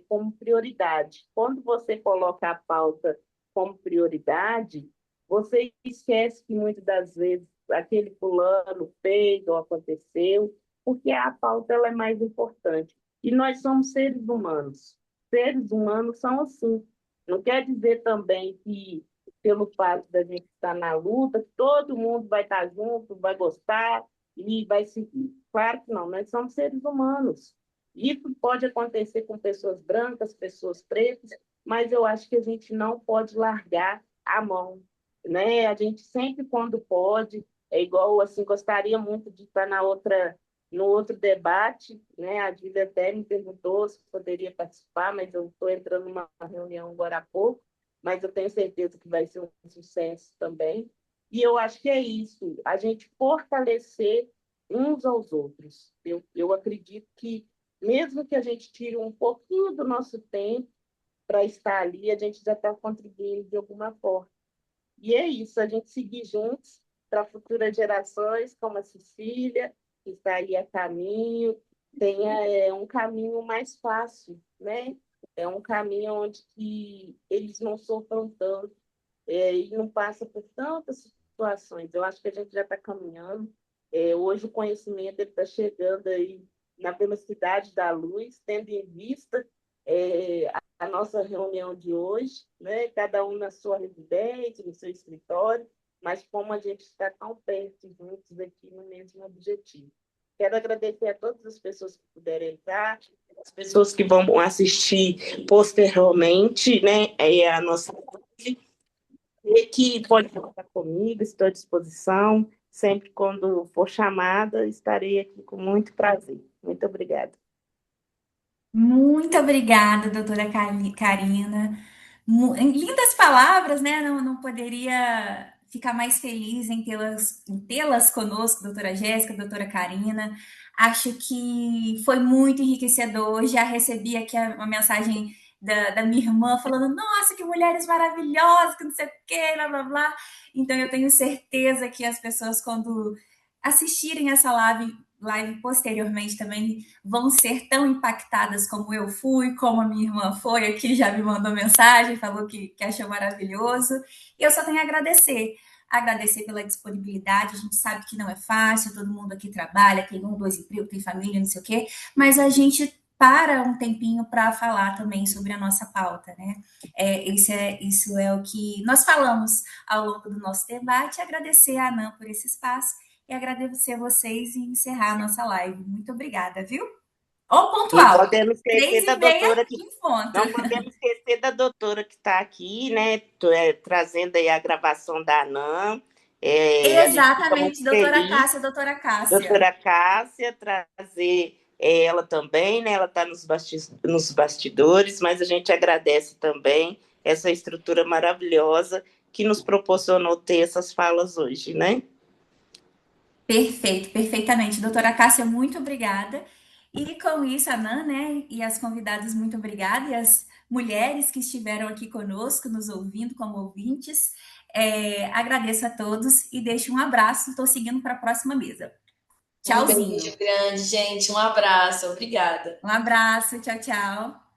como prioridade. Quando você coloca a pauta como prioridade, você esquece que muitas das vezes aquele fulano fez ou aconteceu, porque a pauta ela é mais importante. E nós somos seres humanos. Seres humanos são assim. Não quer dizer também que, pelo fato da gente estar na luta, todo mundo vai estar junto, vai gostar e vai seguir. Claro que não, nós somos seres humanos. Isso pode acontecer com pessoas brancas, pessoas pretas, mas eu acho que a gente não pode largar a mão, né? A gente sempre, quando pode, é igual, assim, gostaria muito de estar no outro debate, né? A Dília até me perguntou se poderia participar, mas eu estou entrando numa reunião agora há pouco, mas eu tenho certeza que vai ser um sucesso também. E eu acho que é isso, a gente fortalecer uns aos outros. Eu acredito que, mesmo que a gente tire um pouquinho do nosso tempo para estar ali, a gente já está contribuindo de alguma forma. E é isso, a gente seguir juntos para futuras gerações, como a Cecília, que está aí a caminho, tenha um caminho mais fácil, né? É um caminho onde que eles não sofram tanto e não passa por tantas situações. Eu acho que a gente já está caminhando. Hoje o conhecimento está chegando aí na velocidade da luz, tendo em vista a nossa reunião de hoje, né? Cada um na sua residência, no seu escritório, mas como a gente está tão perto juntos aqui no mesmo objetivo. Quero agradecer a todas as pessoas que puderam entrar, as pessoas que vão assistir posteriormente, né? A nossa e que pode contar comigo, estou à disposição. Sempre quando for chamada, estarei aqui com muito prazer. Muito obrigada. Muito obrigada, doutora Karina. Lindas palavras, né? Não poderia ficar mais feliz em tê-las conosco, doutora Jéssica, doutora Karina. Acho que foi muito enriquecedor. Já recebi aqui uma mensagem da minha irmã falando: Nossa, que mulheres maravilhosas, que não sei o quê, blá blá blá. Então, eu tenho certeza que as pessoas, quando assistirem essa live posteriormente também vão ser tão impactadas como eu fui, como a minha irmã foi aqui, já me mandou mensagem, falou que achou maravilhoso. E eu só tenho a agradecer. Agradecer pela disponibilidade. A gente sabe que não é fácil, todo mundo aqui trabalha, tem um, dois empregos, tem família, não sei o quê, mas a gente para um tempinho para falar também sobre a nossa pauta, né? Isso é o que nós falamos ao longo do nosso debate. Agradecer a Anã por esse espaço e agradecer a vocês e encerrar a nossa live. Muito obrigada, viu? Ou Não pontual, podemos esquecer três da e meia doutora que em ponto. não podemos esquecer da doutora que está aqui, né? Trazendo aí a gravação da ANAM. A gente fica muito Exatamente, doutora feliz. Cássia, doutora Cássia. Doutora Cássia, trazer ela também, né? Ela está nos bastidores, mas a gente agradece também essa estrutura maravilhosa que nos proporcionou ter essas falas hoje, né? Perfeito, perfeitamente. Doutora Cássia, muito obrigada. E com isso, a Nan, né, e as convidadas, muito obrigada. E as mulheres que estiveram aqui conosco, nos ouvindo como ouvintes, agradeço a todos e deixo um abraço. Estou seguindo para a próxima mesa. Um beijo Tchauzinho. grande, gente. Um abraço. Obrigada. Um abraço, tchau, tchau.